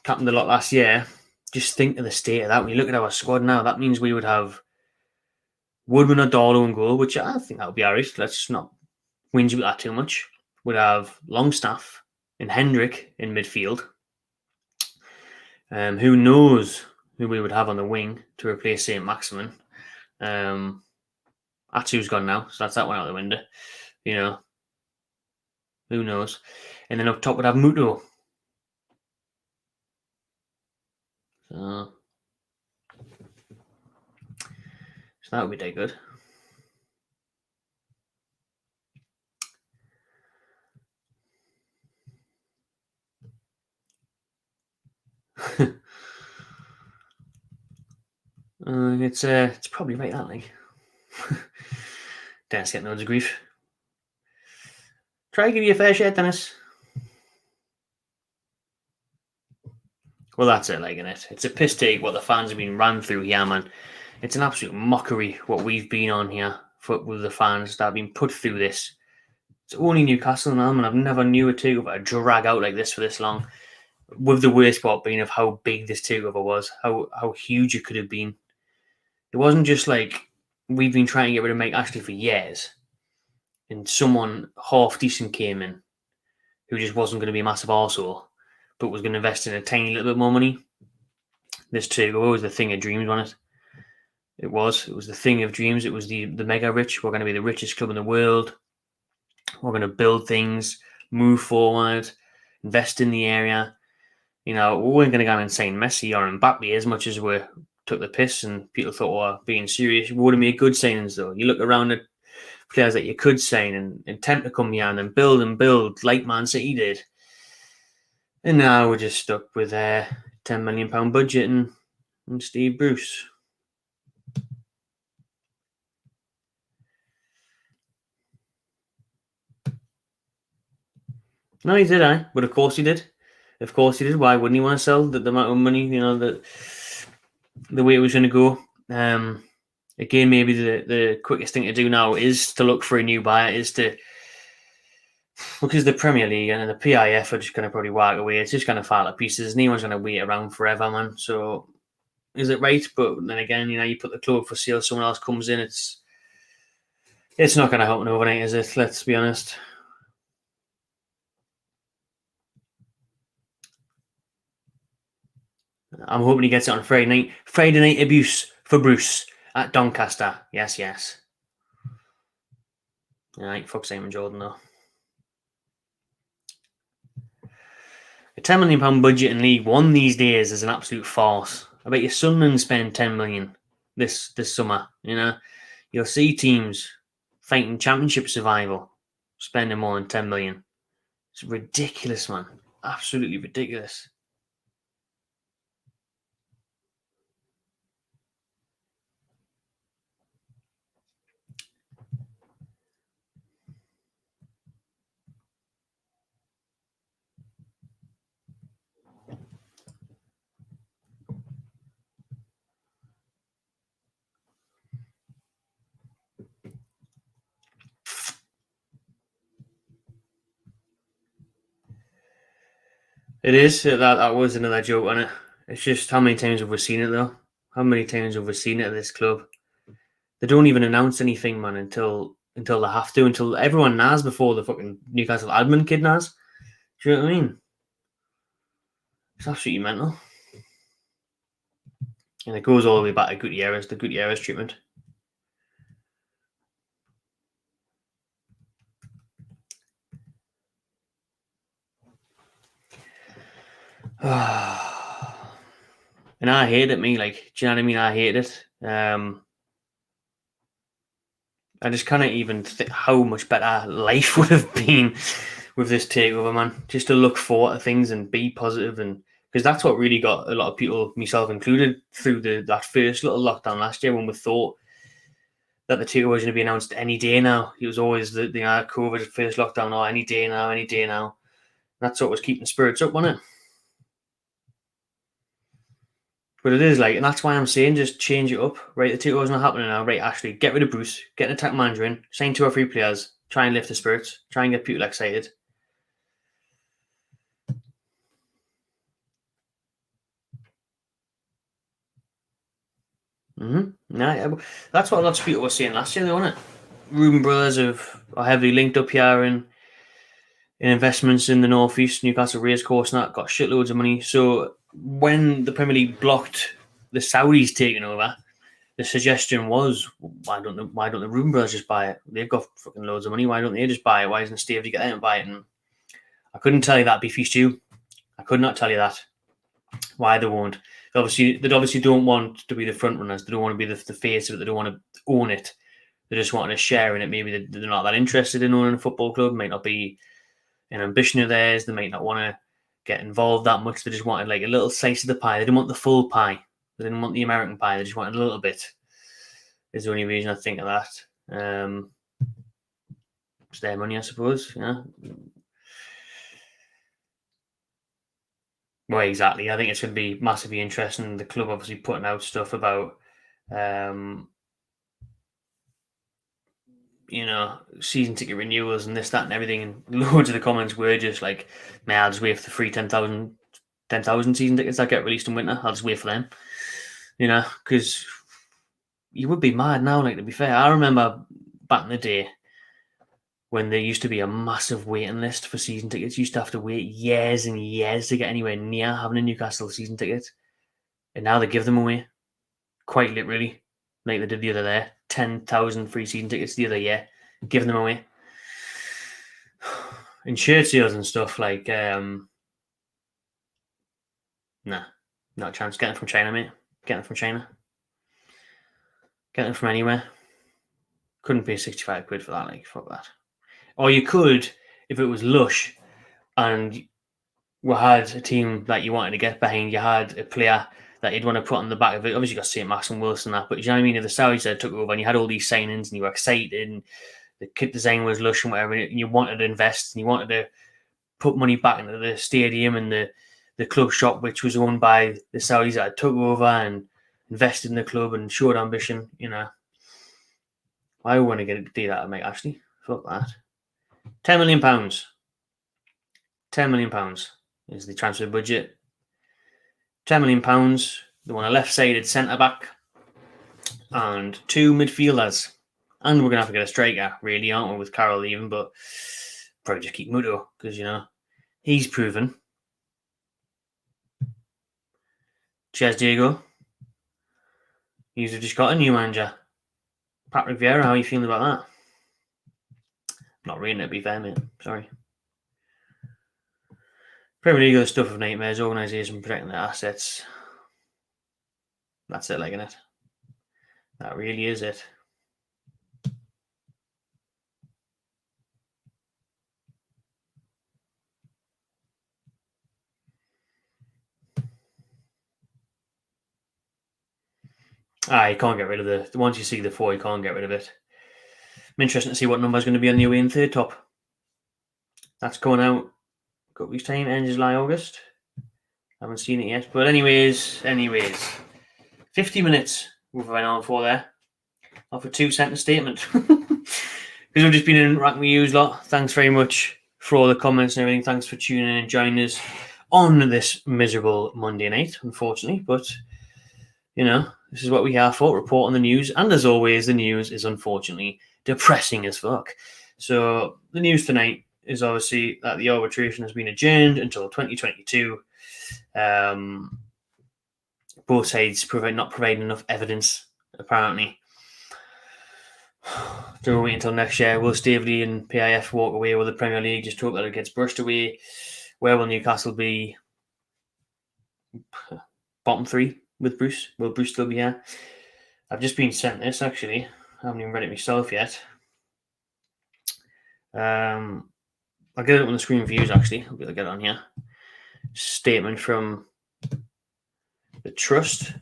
Captained a lot last year. Just think of the state of that. When you look at our squad now, that means we would have Woodman or Darlow in goal, which I think that would be alright. Let's not whinge about that too much. We'd have Longstaff and Hendrick in midfield. Who knows who we would have on the wing to replace St. Maximin. Atsu's gone now, so that's that one out the window. You know, who knows? And then up top we'd have Muto. So that would be dead good. It's probably right that like. Dennis getting loads of grief. Try to give you a fair share, Dennis. Well, that's it, like, innit? It's a piss take what the fans have been ran through here, man. It's an absolute mockery what we've been on here with the fans that have been put through this. It's only Newcastle now, and I've never knew a takeover to drag out like this for this long. With the worst part being of how big this takeover was, how huge it could have been. It wasn't just like we've been trying to get rid of Mike Ashley for years, and someone half decent came in who just wasn't going to be a massive arsehole, but was going to invest in a tiny little bit more money. This takeover was the thing of dreams, wasn't it? It was the thing of dreams. It was the mega rich. We're going to be the richest club in the world. We're going to build things, move forward, invest in the area. You know, we weren't going to go insane Messi or Mbappe as much as we took the piss and people thought, oh, being serious. We would have made good signings, though. You look around at players that you could sign and intent to come here and build like Man City did. And now we're just stuck with a £10 million budget and Steve Bruce. No, he did, but of course he did. Of course he did. Why wouldn't he want to sell the amount of money, the way it was going to go? Again, maybe the quickest thing to do now is to look for a new buyer, because the Premier League and the PIF are just going to probably walk away. It's just going to fall to pieces. No one's going to wait around forever, man. So is it right? But then again, you put the club for sale, someone else comes in, it's not going to happen overnight, is it? Let's be honest. I'm hoping he gets it on Friday night. Friday night abuse for Bruce at Doncaster. Yes, yes. All right, fuck Simon Jordan, though. A £10 million budget in League One these days is an absolute farce. I bet your Sunderland spend $10 million this summer. You'll see teams fighting Championship survival spending more than $10 million. It's ridiculous, man. Absolutely ridiculous. It is. That was another joke on it. It's just how many times have we seen it though? How many times have we seen it at this club? They don't even announce anything, man, until they have to. Until everyone knows before the fucking Newcastle admin kid knows. Do you know what I mean? It's absolutely mental. And it goes all the way back to Gutierrez, the Gutierrez treatment. And I hate it, me. Like, do you know what I mean? I hate it. I just can't even think how much better life would have been with this takeover, man. Just to look forward to things and be positive, and because that's what really got a lot of people, myself included, through that first little lockdown last year when we thought that the takeover was going to be announced any day now. It was always the COVID first lockdown, or any day now, any day now. That's what was keeping spirits up, wasn't it? But it is like, and that's why I'm saying just change it up. Right, the takeover's not happening now. Right, Ashley, get rid of Bruce, get an attack manager in, sign 2 or 3 players, try and lift the spirits, try and get people excited. Nah, that's what lots of people were saying last year, though, wasn't it? Reuben Brothers are heavily linked up here in investments in the northeast, Newcastle Racecourse, and that got shitloads of money. So when the Premier League blocked the Saudis taking over, the suggestion was, why don't the Reuben Brothers just buy it? They've got fucking loads of money. Why don't they just buy it? Why isn't Steve to get them to buy it? And I couldn't tell you that, Beefy Stew. I could not tell you that. Why they won't. They obviously don't want to be the front runners. They don't want to be the face of it. They don't want to own it. They just want to share in it. Maybe they're not that interested in owning a football club. It might not be an ambition of theirs. They might not want to get involved that much. They just wanted like a little slice of the pie. They didn't want the full pie. They didn't want the American pie. They just wanted a little bit. Is the only reason I think of that. It's their money, I suppose. Yeah. Well, exactly. I think it's going to be massively interesting. The club obviously putting out stuff about, season ticket renewals and this, that, and everything. And loads of the comments were just like, "Man, I'll just wait for the free 10,000 season tickets that get released in winter. I'll just wait for them." Because you would be mad now. Like, to be fair, I remember back in the day when there used to be a massive waiting list for season tickets. You used to have to wait years and years to get anywhere near having a Newcastle season ticket. And now they give them away, quite literally, like they did the other year. 10,000 free season tickets the other year, giving them away. And shirt sales and stuff, like, nah, not a chance. Getting them from China, mate. Getting them from China. Getting them from anywhere. Couldn't pay 65 quid for that, like, fuck that. Or you could, if it was lush and you had a team that you wanted to get behind, you had a player that you'd want to put on the back of it. Obviously, you got St. Max and Wilson, that, but you know what I mean? If the Saudis had took over and you had all these signings and you were excited and the kit design was lush and whatever, and you wanted to invest and you wanted to put money back into the stadium and the club shop, which was owned by the Saudis that had took over and invested in the club and showed ambition, I want to do that, mate, Ashley. Fuck that. £10 million. £10 million is the transfer budget. £10 million. They want a left-sided centre-back and 2 midfielders. And we're going to have to get a striker, really, aren't we, with Carroll leaving, but probably just keep Muto, because, he's proven. Cheers, Diego. You've just got a new manager. Patrick Vieira, how are you feeling about that? Not reading it, to be fair, mate. Sorry. Premier League, the stuff of nightmares, organisation protecting their assets. That's it, like, innit? That really is it. You can't get rid of the once you see the 4, you can't get rid of it. I'm interested to see what number is going to be on the away in third top. That's going out a couple weeks' time, end of July, August. Haven't seen it yet. But anyways, 50 minutes we've been on for there. Off a 2-sentence statement. Because we've just been interacting with you a lot. Thanks very much for all the comments and everything. Thanks for tuning in and joining us on this miserable Monday night, unfortunately. But, this is what we have for, report on the news. And as always, the news is unfortunately depressing as fuck. So the news tonight is obviously that the arbitration has been adjourned until 2022. Both sides not providing enough evidence, apparently. Don't wait until next year. Will Staveley and PIF walk away with the Premier League? Just hope that it gets brushed away. Where will Newcastle be? Bottom 3 with Bruce. Will Bruce still be here? I've just been sent this, actually. I haven't even read it myself yet. I'll get it on the screen for you, actually. I'll be able to get it on here. Statement from the Trust.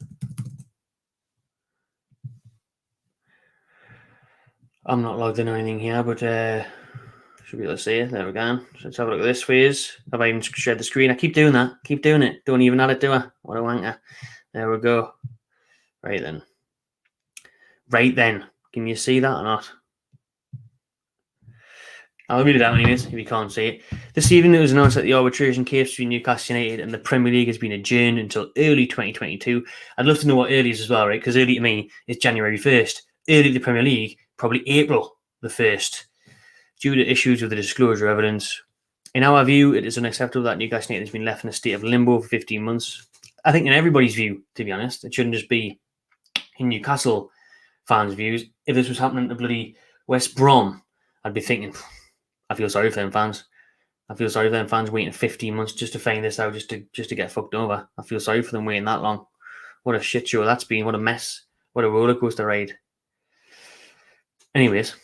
I'm not logged in or anything here, but should be able to see it. There we go. So let's have a look at this phase. Have I even shared the screen? I keep doing that. Keep doing it. Don't even add it, do I? What a wanker. There we go. Right then. Can you see that or not? I'll read it out anyways, if you can't see it. This evening it was announced that the arbitration case between Newcastle United and the Premier League has been adjourned until early 2022. I'd love to know what early is as well, right? Because early to me is January 1st. Early to the Premier League, probably April the 1st. Due to issues with the disclosure evidence. In our view, it is unacceptable that Newcastle United has been left in a state of limbo for 15 months. I think in everybody's view, to be honest, it shouldn't just be in Newcastle fans' views. If this was happening to bloody West Brom, I'd be thinking, I feel sorry for them fans. I feel sorry for them fans waiting 15 months just to find this out, just to get fucked over. I feel sorry for them waiting that long. What a shit show that's been. What a mess. What a rollercoaster ride. Anyways,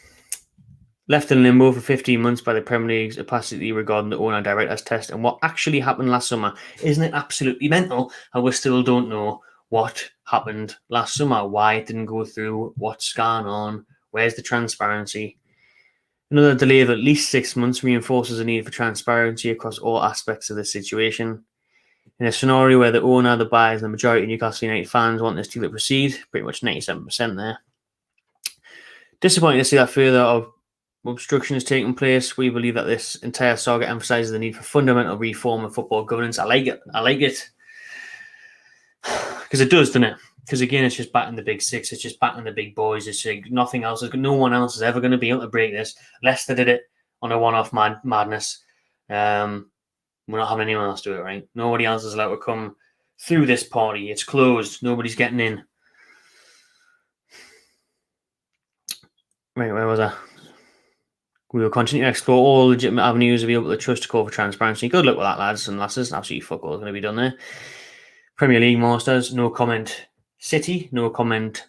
left in limbo for 15 months by the Premier League's opacity regarding the owner directors test and what actually happened last summer. Isn't it absolutely mental how we still don't know what happened last summer, why it didn't go through, what's going on, where's the transparency? Another delay of at least 6 months reinforces the need for transparency across all aspects of the situation. In a scenario where the owner, the buyers, and the majority of Newcastle United fans want this deal to proceed, pretty much 97% there. Disappointing to see that further obstruction is taking place. We believe that this entire saga emphasises the need for fundamental reform of football governance. I like it. Because it does, doesn't it? Because again, it's just batting the big six. It's just batting the big boys. It's like nothing else. No one else is ever going to be able to break this. Leicester did it on a one-off madness. We're not having anyone else do it, right? Nobody else is allowed to come through this party. It's closed. Nobody's getting in. Right, where was I? We will continue to explore all legitimate avenues of able to trust to call for transparency. Good luck with that, lads and lasses. Absolutely fuck all is going to be done there. Premier League Masters, no comment. City, no comment.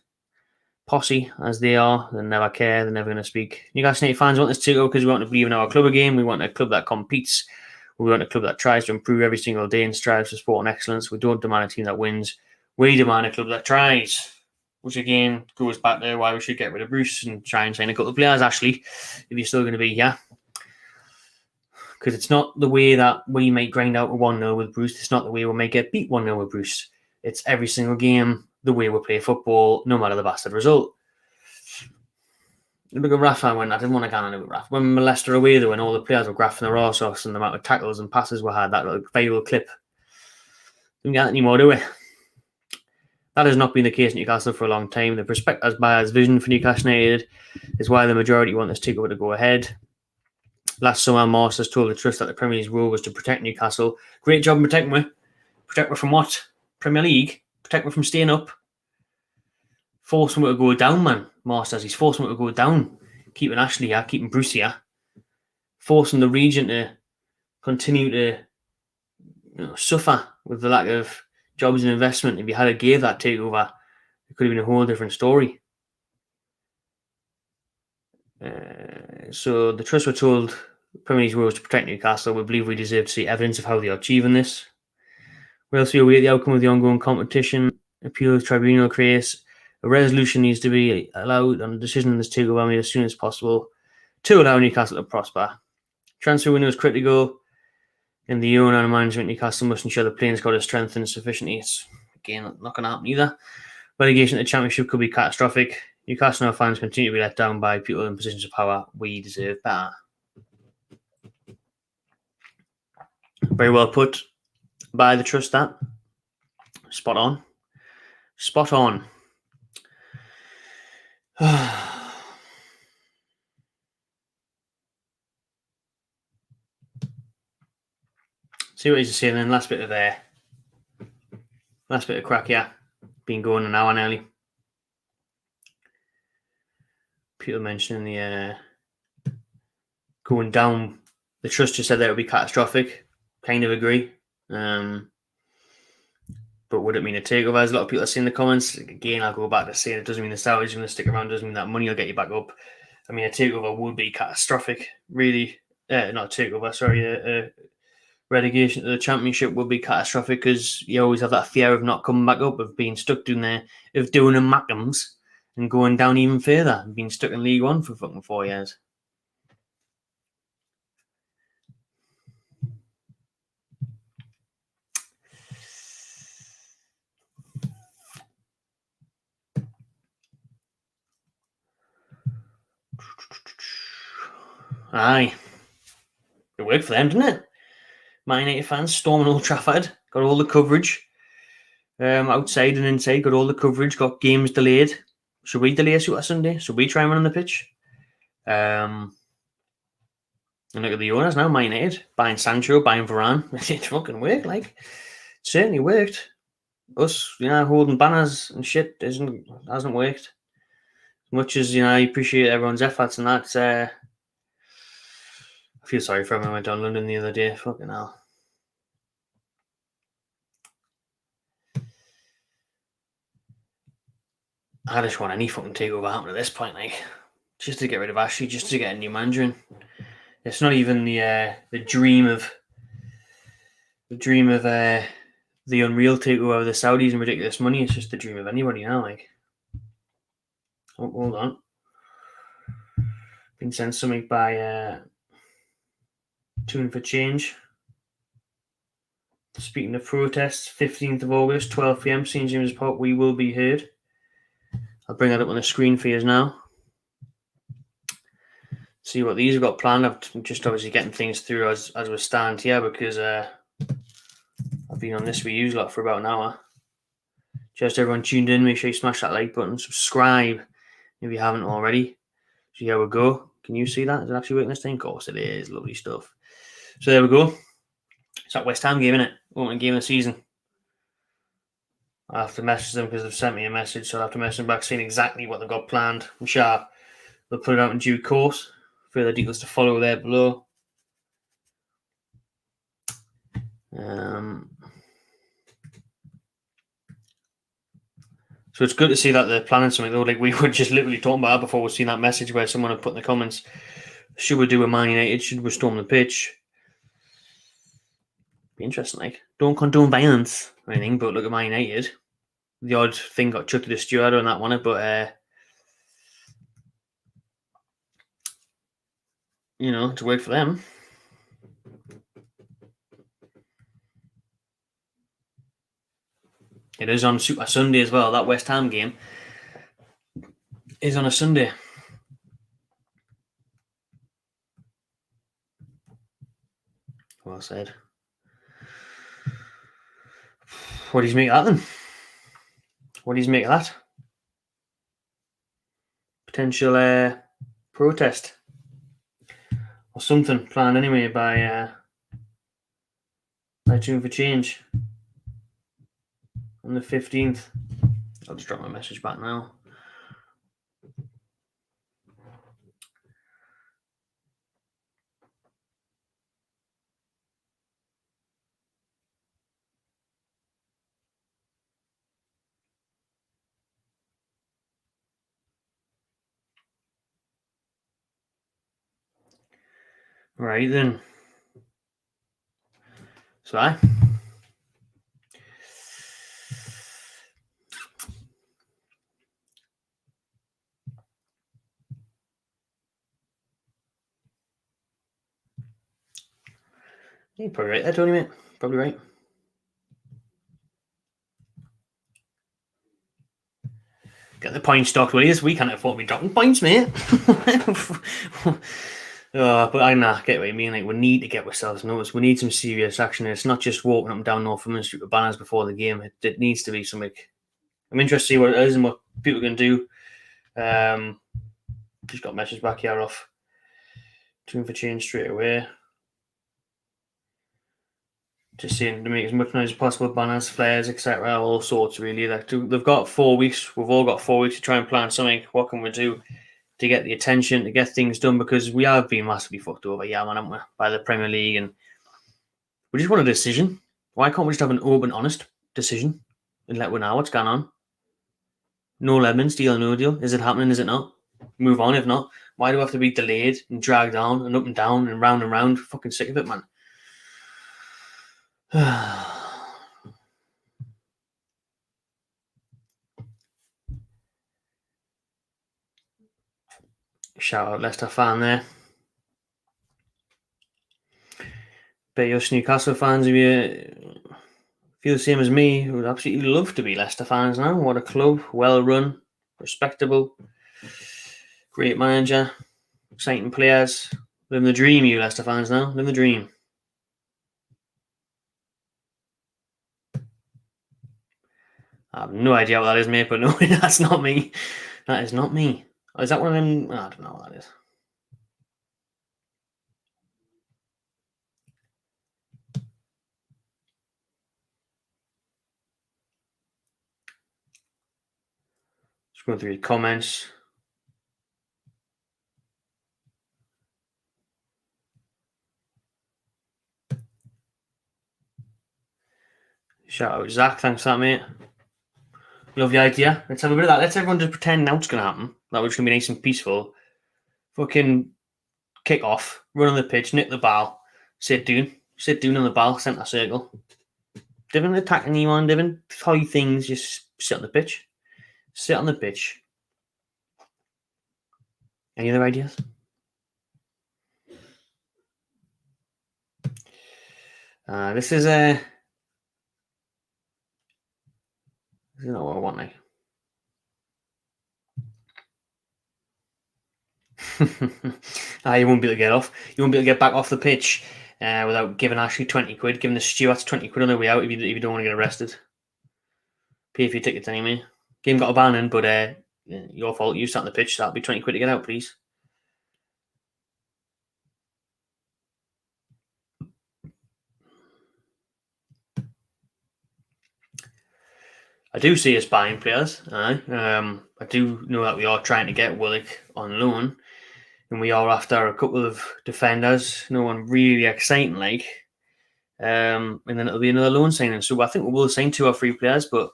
Posse, as they are, they never care, they're never going to speak. Newcastle United fans want this to go because we want to believe in our club again. We want a club that competes. We want a club that tries to improve every single day and strives for sport and excellence. We don't demand a team that wins. We demand a club that tries. Which again goes back to why we should get rid of Bruce and try and sign a couple of players, Ashley, if you're still going to be here. Because it's not the way that we might grind out a 1-0 with Bruce. It's not the way we might get beat 1-0 with Bruce. It's every single game, the way we play football, no matter the bastard result. Look at Rafa when I didn't want to go on it with Rafa. When Leicester away, though, when all the players were graphing their arse off and the amount of tackles and passes we had, that little viral clip. Don't get that anymore, do we? That has not been the case in Newcastle for a long time. The prospectus buyer's vision for Newcastle United is why the majority want this takeover to go ahead. Last summer, Masters told the Trust that the Premier League's role was to protect Newcastle. Great job in protecting me. Protect me from what? Premier League? Protect me from staying up? Force me to go down, man. Masters, he's forcing me to go down. Keeping Ashley here, keeping Bruce here. Forcing the region to continue to suffer with the lack of jobs and investment. If you had gave that takeover, it could have been a whole different story. So the Trust were told Premier League's role is to protect Newcastle. We believe we deserve to see evidence of how they are achieving this. We also await the outcome of the ongoing competition. Appeals tribunal creates a resolution needs to be allowed on a decision on this takeover made as soon as possible to allow Newcastle to prosper. Transfer window is critical. In the owner and management, Newcastle must ensure the playing squad is strengthened sufficiently. It's, again, not going to happen either. Relegation to the Championship could be catastrophic. Newcastle and our fans continue to be let down by people in positions of power. We deserve better. Very well put. buy the trust that. Spot on. Spot on. See what he's saying then. Last bit of crack, yeah. Been going an hour nearly. People mentioning the going down. The trust just said that it would be catastrophic. Kind of agree. But would it mean a takeover? As a lot of people are saying in the comments. Again, I'll go back to saying it doesn't mean the Saudis are going to stick around. Doesn't mean that money will get you back up. I mean, a takeover would be catastrophic. Really, not a takeover. Sorry, relegation to the Championship would be catastrophic because you always have that fear of not coming back up, of being stuck down there, of doing a Mackems and going down even further and being stuck in League One for fucking 4 years. Aye. It worked for them, didn't it? Man United fans storming Old Trafford, got all the coverage. Outside and inside, got all the coverage, got games delayed. Should we delay a Sunday? Should we try and run on the pitch? And look at the owners now, Man United, buying Sancho, buying Varane. It fucking worked, like. It certainly worked. Us, holding banners and shit hasn't worked. As much as, I appreciate everyone's efforts and that, I feel sorry for everyone who went down London the other day. Fucking hell. I just want any fucking takeover happen at this point, like, just to get rid of Ashley, just to get a new manager in. It's not even the dream of the unreal takeover of the Saudis and ridiculous money. It's just the dream of anybody now, like. Oh, hold on. Been sent something by Tune for Change. Speaking of protests, 15th of August, 12 p.m, St. James's Park, we will be heard. I'll bring that up on the screen for you now. See what these have got planned. I'm just obviously getting things through as we stand here because I've been on this reuse lot for about an hour. Just everyone tuned in, make sure you smash that like button, subscribe if you haven't already. So here we go. Can you see that? Is it actually working this time? Of course it is. Lovely stuff. So there we go. It's that West Ham game, innit? Opening game of the season. I'll have to message them because they've sent me a message, so I'll have to message them back saying exactly what they've got planned. I'm sure they'll put it out in due course. Further details to follow there below. So it's good to see that they're planning something, though. Like, we were just literally talking about before we've seen that message where someone had put in the comments, should we do a Man United? Should we storm the pitch? Be interesting, like. Don't condone violence or anything, but look at Man United. The odd thing got chucked to the steward on that one, but to work for them. It is on a Sunday as well. That West Ham game is on a Sunday. Well said. What do you make of that then? What do you make of that? Potential protest or something planned anyway by Tune for Change on the 15th. I'll just drop my message back now. Right then. So you're probably right there, Tony, mate. Probably right. Get the points stocked with us. We can't afford to be dropping points, mate. But I get what you mean. Like, we need to get ourselves noticed. We need some serious action. It's not just walking up and down Northumberland Street with banners before the game. It needs to be something. I'm interested to see what it is and what people can do. Just got a message back here off. Tune for change straight away. Just saying to make as much noise as possible, banners, flares, etc. All sorts, really. They've got 4 weeks. We've all got 4 weeks to try and plan something. What can we do to get the attention, to get things done? Because we have been massively fucked over, haven't we, by the Premier League, and we just want a decision. Why can't we just have an open, honest decision and let we know what's going on? No lemons, deal or no deal. Is it happening? Is it not? Move on. If not, why do we have to be delayed and dragged on and up and down and round and round? Fucking sick of it, man. Shout out Leicester fan there. Bet us Newcastle fans, if you feel the same as me, would absolutely love to be Leicester fans now. What a club, well run, respectable, great manager, exciting players. Living the dream, you Leicester fans now. Living the dream. I have no idea what that is, mate, but no, that's not me. That is not me. Is that one of them? I don't know what that is. Just going through the comments. Shout out Zach, thanks for that, mate. Love the idea. Let's have a bit of that. Let's everyone just pretend now it's going to happen. That was going to be nice and peaceful. Fucking kick off, run on the pitch, nick the ball, sit down on the ball, centre circle. Different attacking you on, different high things, just sit on the pitch. Sit on the pitch. Any other ideas? This is a... This is not what I want now. You won't be able to get off. You won't be able to get back off the pitch without giving Ashley 20 quid, giving the stewards 20 quid on the way out if you don't want to get arrested. Pay for your tickets anyway. Game got a ban in, but your fault. You sat on the pitch. That'll be 20 quid to get out, please. I do see us buying players. I do know that we are trying to get Willock on loan, and we are after a couple of defenders. No one really exciting, like. And then it'll be another loan signing. So I think we will sign 2 or 3 players, but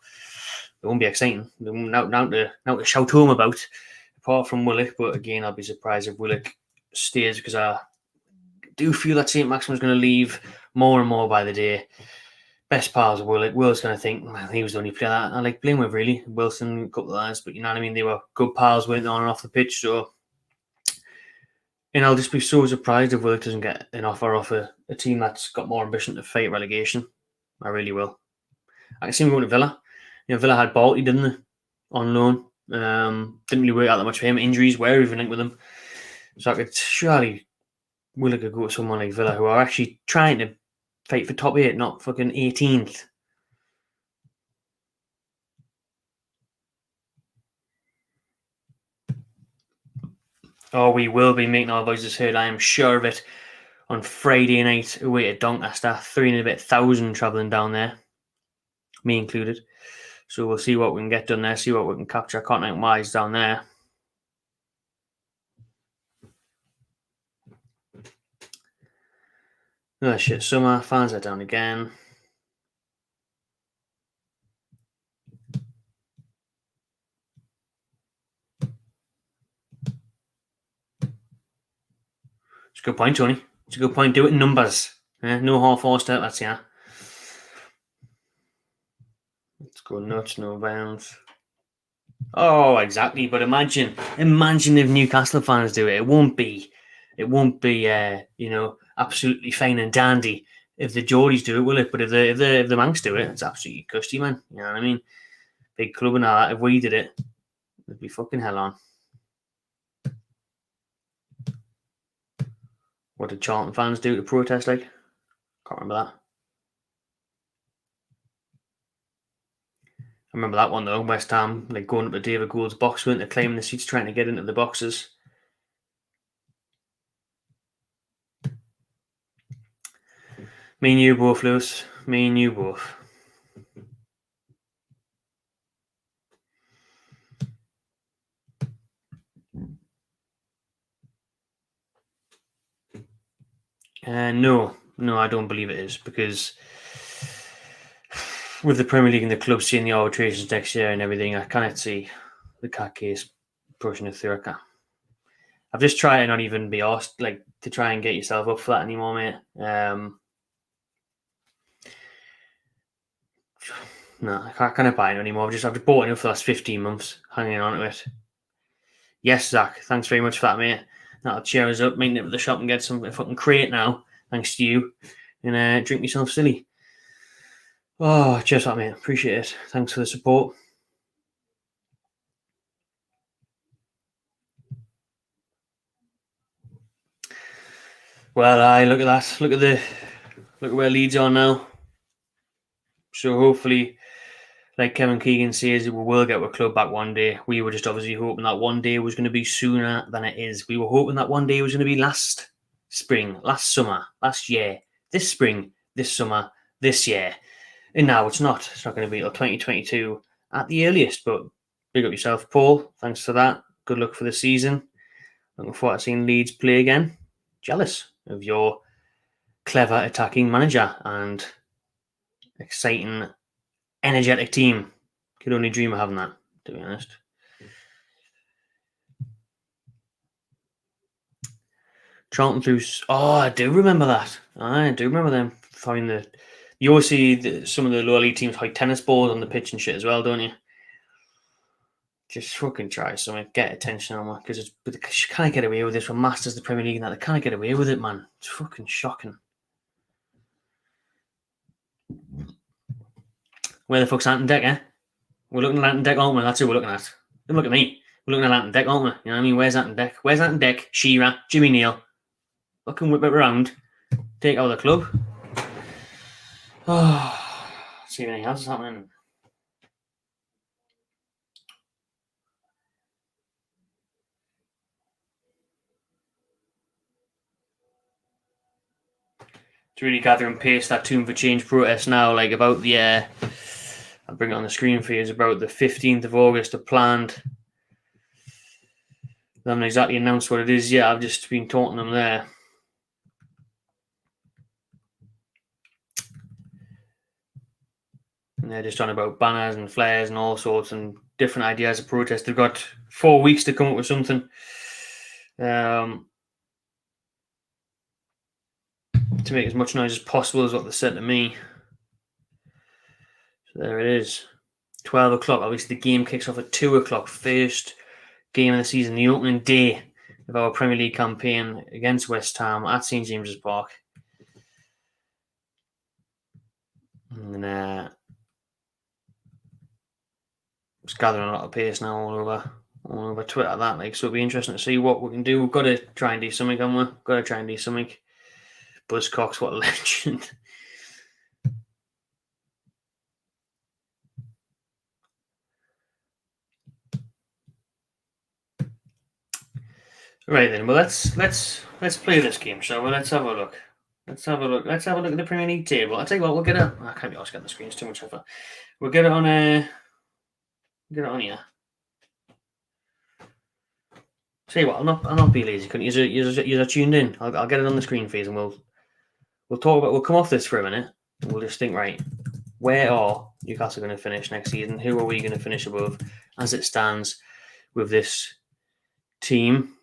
it won't be exciting. Now to shout home about, apart from Willock. But again, I'll be surprised if Willock stays, because I do feel that St. Maximin's going to leave more and more by the day. Best pals of Willock. Will's going to think, well, he was the only player that I like playing with, really. Wilson, a couple of lads, but you know what I mean? They were good pals, went on and off the pitch. So, and I'll just be so surprised if Willock doesn't get an offer off a team that's got more ambition to fight relegation. I really will. I can see him going to Villa. You know, Villa had Balti, didn't they? On loan. Didn't really work out that much for him. Injuries were even linked with him. So I could surely Willock could go to someone like Villa, who are actually trying to fight for top 8, not fucking 18th. Oh, we will be making our voices heard. I am sure of it. On Friday night, away at Doncaster, 3,500 travelling down there, me included. So we'll see what we can get done there, see what we can capture content-wise down there. Oh shit, summer, fans are down again. It's a good point, Tony. It's a good point. Do it in numbers. No half-horsed outlets, yeah. Let's go nuts, no bounds. Oh, exactly. But imagine if Newcastle fans do it. It won't be, absolutely fine and dandy if the Geordies do it, will it? But if the Manx do it, it's absolutely custy, man. You know what I mean? Big club and all that. If we did it, it'd be fucking hell on. What did Charlton fans do to protest? Like, can't remember that. I remember that one though. West Ham, like going up to David Gould's box, weren't they, claiming the seats, trying to get into the boxes. Me and you both, Lewis. Me and you both. No, I don't believe it is, because with the Premier League and the club seeing the arbitrations next year and everything, I cannot see the cat case pushing it through. I've just tried to not even be asked, like, to try and get yourself up for that anymore, mate. No, I can't buy it anymore. I've just bought it for the last 15 months, hanging on to it. Yes, Zach, thanks very much for that, mate. That'll cheer us up, meeting it at the shop and get some fucking crate now, thanks to you, and drink yourself silly. Oh, cheers for that, mate. Appreciate it. Thanks for the support. Well, I look at that. Look at where Leeds are now. So hopefully, like Kevin Keegan says, we will get our club back one day. We were just obviously hoping that one day was going to be sooner than it is. We were hoping that one day was going to be last spring, last summer, last year, this spring, this summer, this year. And now it's not. It's not going to be until 2022 at the earliest. But big up yourself, Paul. Thanks for that. Good luck for the season. Looking forward to seeing Leeds play again. Jealous of your clever attacking manager and exciting, energetic team. Could only dream of having that, to be honest. Charlton through. Oh, I do remember that. I do remember them throwing the. You always see some of the lower league teams hide tennis balls on the pitch and shit as well, don't you? Just fucking try something, get attention on that, because you can't get away with this from Masters, the Premier League, and that. They can't get away with it, man. It's fucking shocking. Where the fuck's Ant Deck, eh? We're looking at Ant Deck, aren't we? That's who we're looking at. Don't look at me. We're looking at Ant Deck, aren't we? You know what I mean? Where's Ant Deck? Where's Ant Deck? Shearer, Jimmy Neal. Fucking whip it around. Take out the club. Oh, see if anything else is happening. To really gather and paste that Tune for Change protest now, like about the I'll bring it on the screen for you, it's about the 15th of August, planned. They haven't exactly announced what it is yet. I've just been talking to them there. And they're just on about banners and flares and all sorts and different ideas of protest. They've got 4 weeks to come up with something. To make as much noise as possible is what they said to me. So there it is. 12 o'clock. Obviously, the game kicks off at 2 o'clock. First game of the season, the opening day of our Premier League campaign against West Ham at St James's Park. And it's gathering a lot of pace now all over Twitter. That, like, so it'll be interesting to see what we can do. We've got to try and do something, haven't we? Got to try and do something. Buzzcocks, what a legend. Right then, well let's play this game, shall we? Let's have a look. Let's have a look at the Premier League table. I'll tell you what, we'll get it. I can't be asked getting the screens too much effort. We'll get it on here. Tell you what, I'll not be lazy. You're tuned in. I'll get it on the screen for you, and we'll talk about. We'll come off this for a minute. And we'll just think, right, where are Newcastle going to finish next season? Who are we going to finish above as it stands with this team?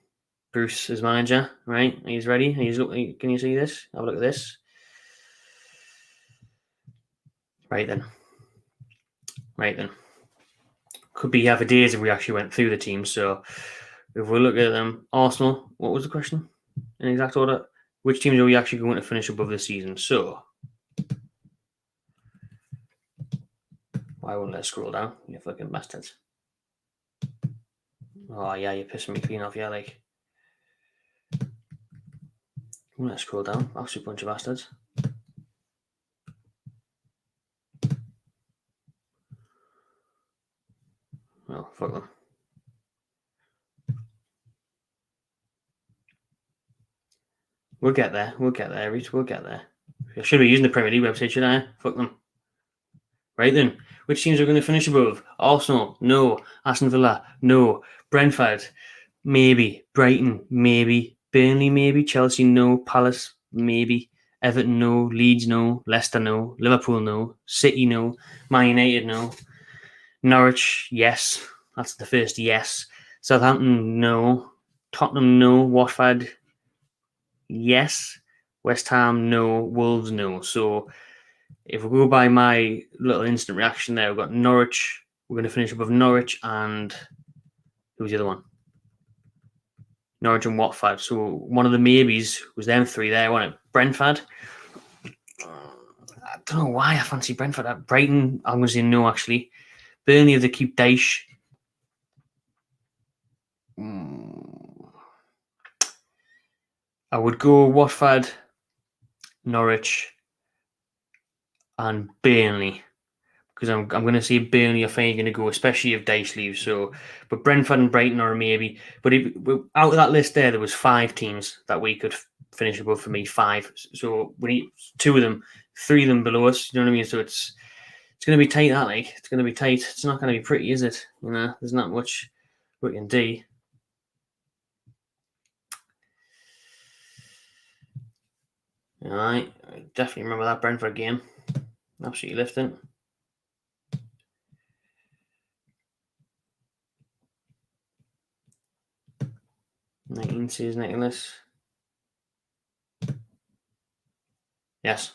Bruce as manager, right? He's ready. He's looking. Can you see this? Have a look at this. Right then. Could be half a days if we actually went through the team. So if we look at them, Arsenal. What was the question in exact order? Which teams are we actually going to finish above this season? So why won't let scroll down? You fucking bastards. Oh yeah, you're pissing me clean off. Yeah, like. Let's scroll down. Absolute bunch of bastards. Well, fuck them. We'll get there. We'll get there, Reece. We'll get there. I should be using the Premier League website, should I? Fuck them. Right then. Which teams are going to finish above? Arsenal? No. Aston Villa? No. Brentford? Maybe. Brighton? Maybe. Burnley? Maybe. Chelsea? No. Palace? Maybe. Everton? No. Leeds? No. Leicester? No. Liverpool? No. City? No. Man United? No. Norwich? Yes. That's the first yes. Southampton? No. Tottenham? No. Watford? Yes. West Ham? No. Wolves? No. So if we go by my little instant reaction there, we've got Norwich. We're going to finish above Norwich and who's the other one? Norwich and Watford. So one of the maybes was them three there, wasn't it? Brentford. I don't know why I fancy Brentford. Brighton, I'm going to say no, actually. Burnley, if they keep Dyche. I would go Watford, Norwich, and Burnley. Because I'm going to say Burnley, I think, going to go, especially if Dyche leaves. So, but Brentford and Brighton are a maybe. But out of that list there was 5 teams that we could finish above for me. 5. So we need 2 of them, 3 of them below us. You know what I mean? So it's going to be tight. That like it's going to be tight. It's not going to be pretty, is it? You know, there's not much we can do. All right, I definitely remember that Brentford game. Absolutely lifting. Season Nicholas. Yes,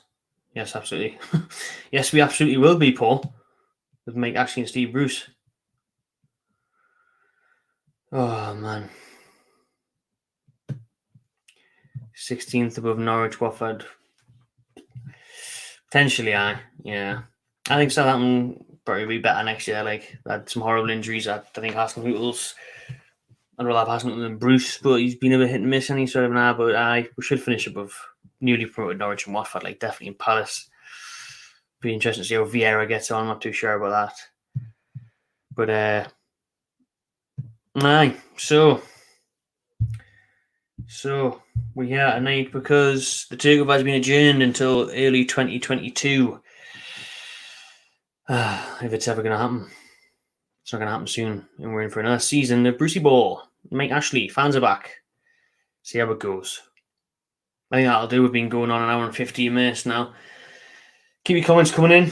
absolutely. Yes, we absolutely will be, Paul. With Mike Ashley and Steve Bruce. Oh man. 16th above Norwich, Watford. Potentially, yeah. I think Southampton probably be better next year. Like, they had some horrible injuries. I think Arsenal Hootles. I'd rather have Arsenal than Bruce, but he's been a bit hit and miss, and he's sort of now. But we should finish above newly promoted Norwich and Watford, like definitely in Palace. Be interesting to see how Vieira gets on. I'm not too sure about that. But so we're here tonight because the takeover has been adjourned until early 2022. If it's ever going to happen. It's not going to happen soon. And we're in for another season of Brucey Ball. Mike Ashley, fans are back. See how it goes. I think that'll do. We've been going on an hour and 15 minutes now. Keep your comments coming in.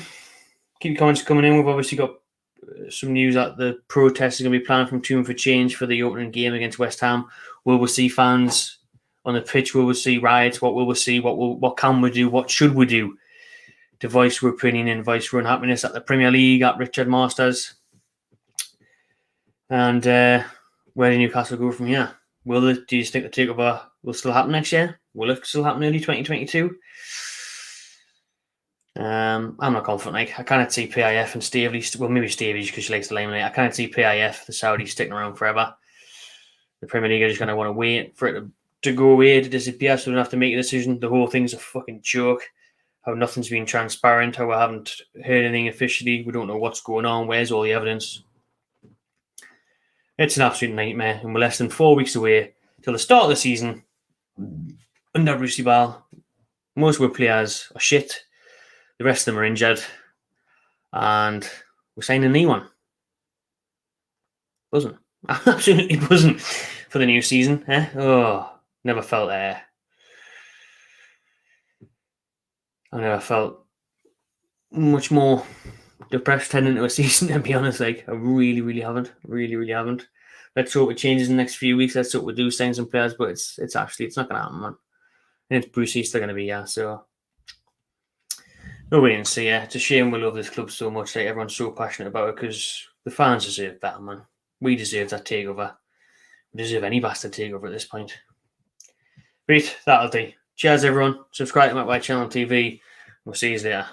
We've obviously got some news that the protest is going to be planned from Tune for Change for the opening game against West Ham. Will we see fans on the pitch? Will we see riots? What will we see? What can we do? What should we do to voice our opinion and voice our unhappiness at the Premier League, at Richard Masters? And where do Newcastle go from here? Do you think the takeover will still happen next year? Will it still happen early 2022? I'm not confident. Like, I can't see PIF and Stavely. Well, maybe Stavely because she likes the limelight. I can't see PIF, the Saudis, sticking around forever. The Premier League are just going to want to wait for it to go away, to disappear, so they don't have to make a decision. The whole thing's a fucking joke. How nothing's been transparent. How we haven't heard anything officially. We don't know what's going on. Where's all the evidence? It's an absolute nightmare, and we're less than 4 weeks away till the start of the season. Under Brucey Ball, most of our players are shit. The rest of them are injured, and we're signing a new one. Buzzing. Absolutely buzzing for the new season. Oh, never felt I never felt much more depressed heading into a season, to be honest. Like, I really haven't. Really haven't. Let's hope it changes in the next few weeks. Let's hope we do sign some players, but it's not going to happen, man. And it's Brucey's still going to be, so no wait and see. It's a shame we love this club so much. Like, everyone's so passionate about it because the fans deserve better, man. We deserve that takeover. We deserve any bastard takeover at this point. Right, that'll do. Cheers, everyone. Subscribe to my channel on TV. We'll see you later.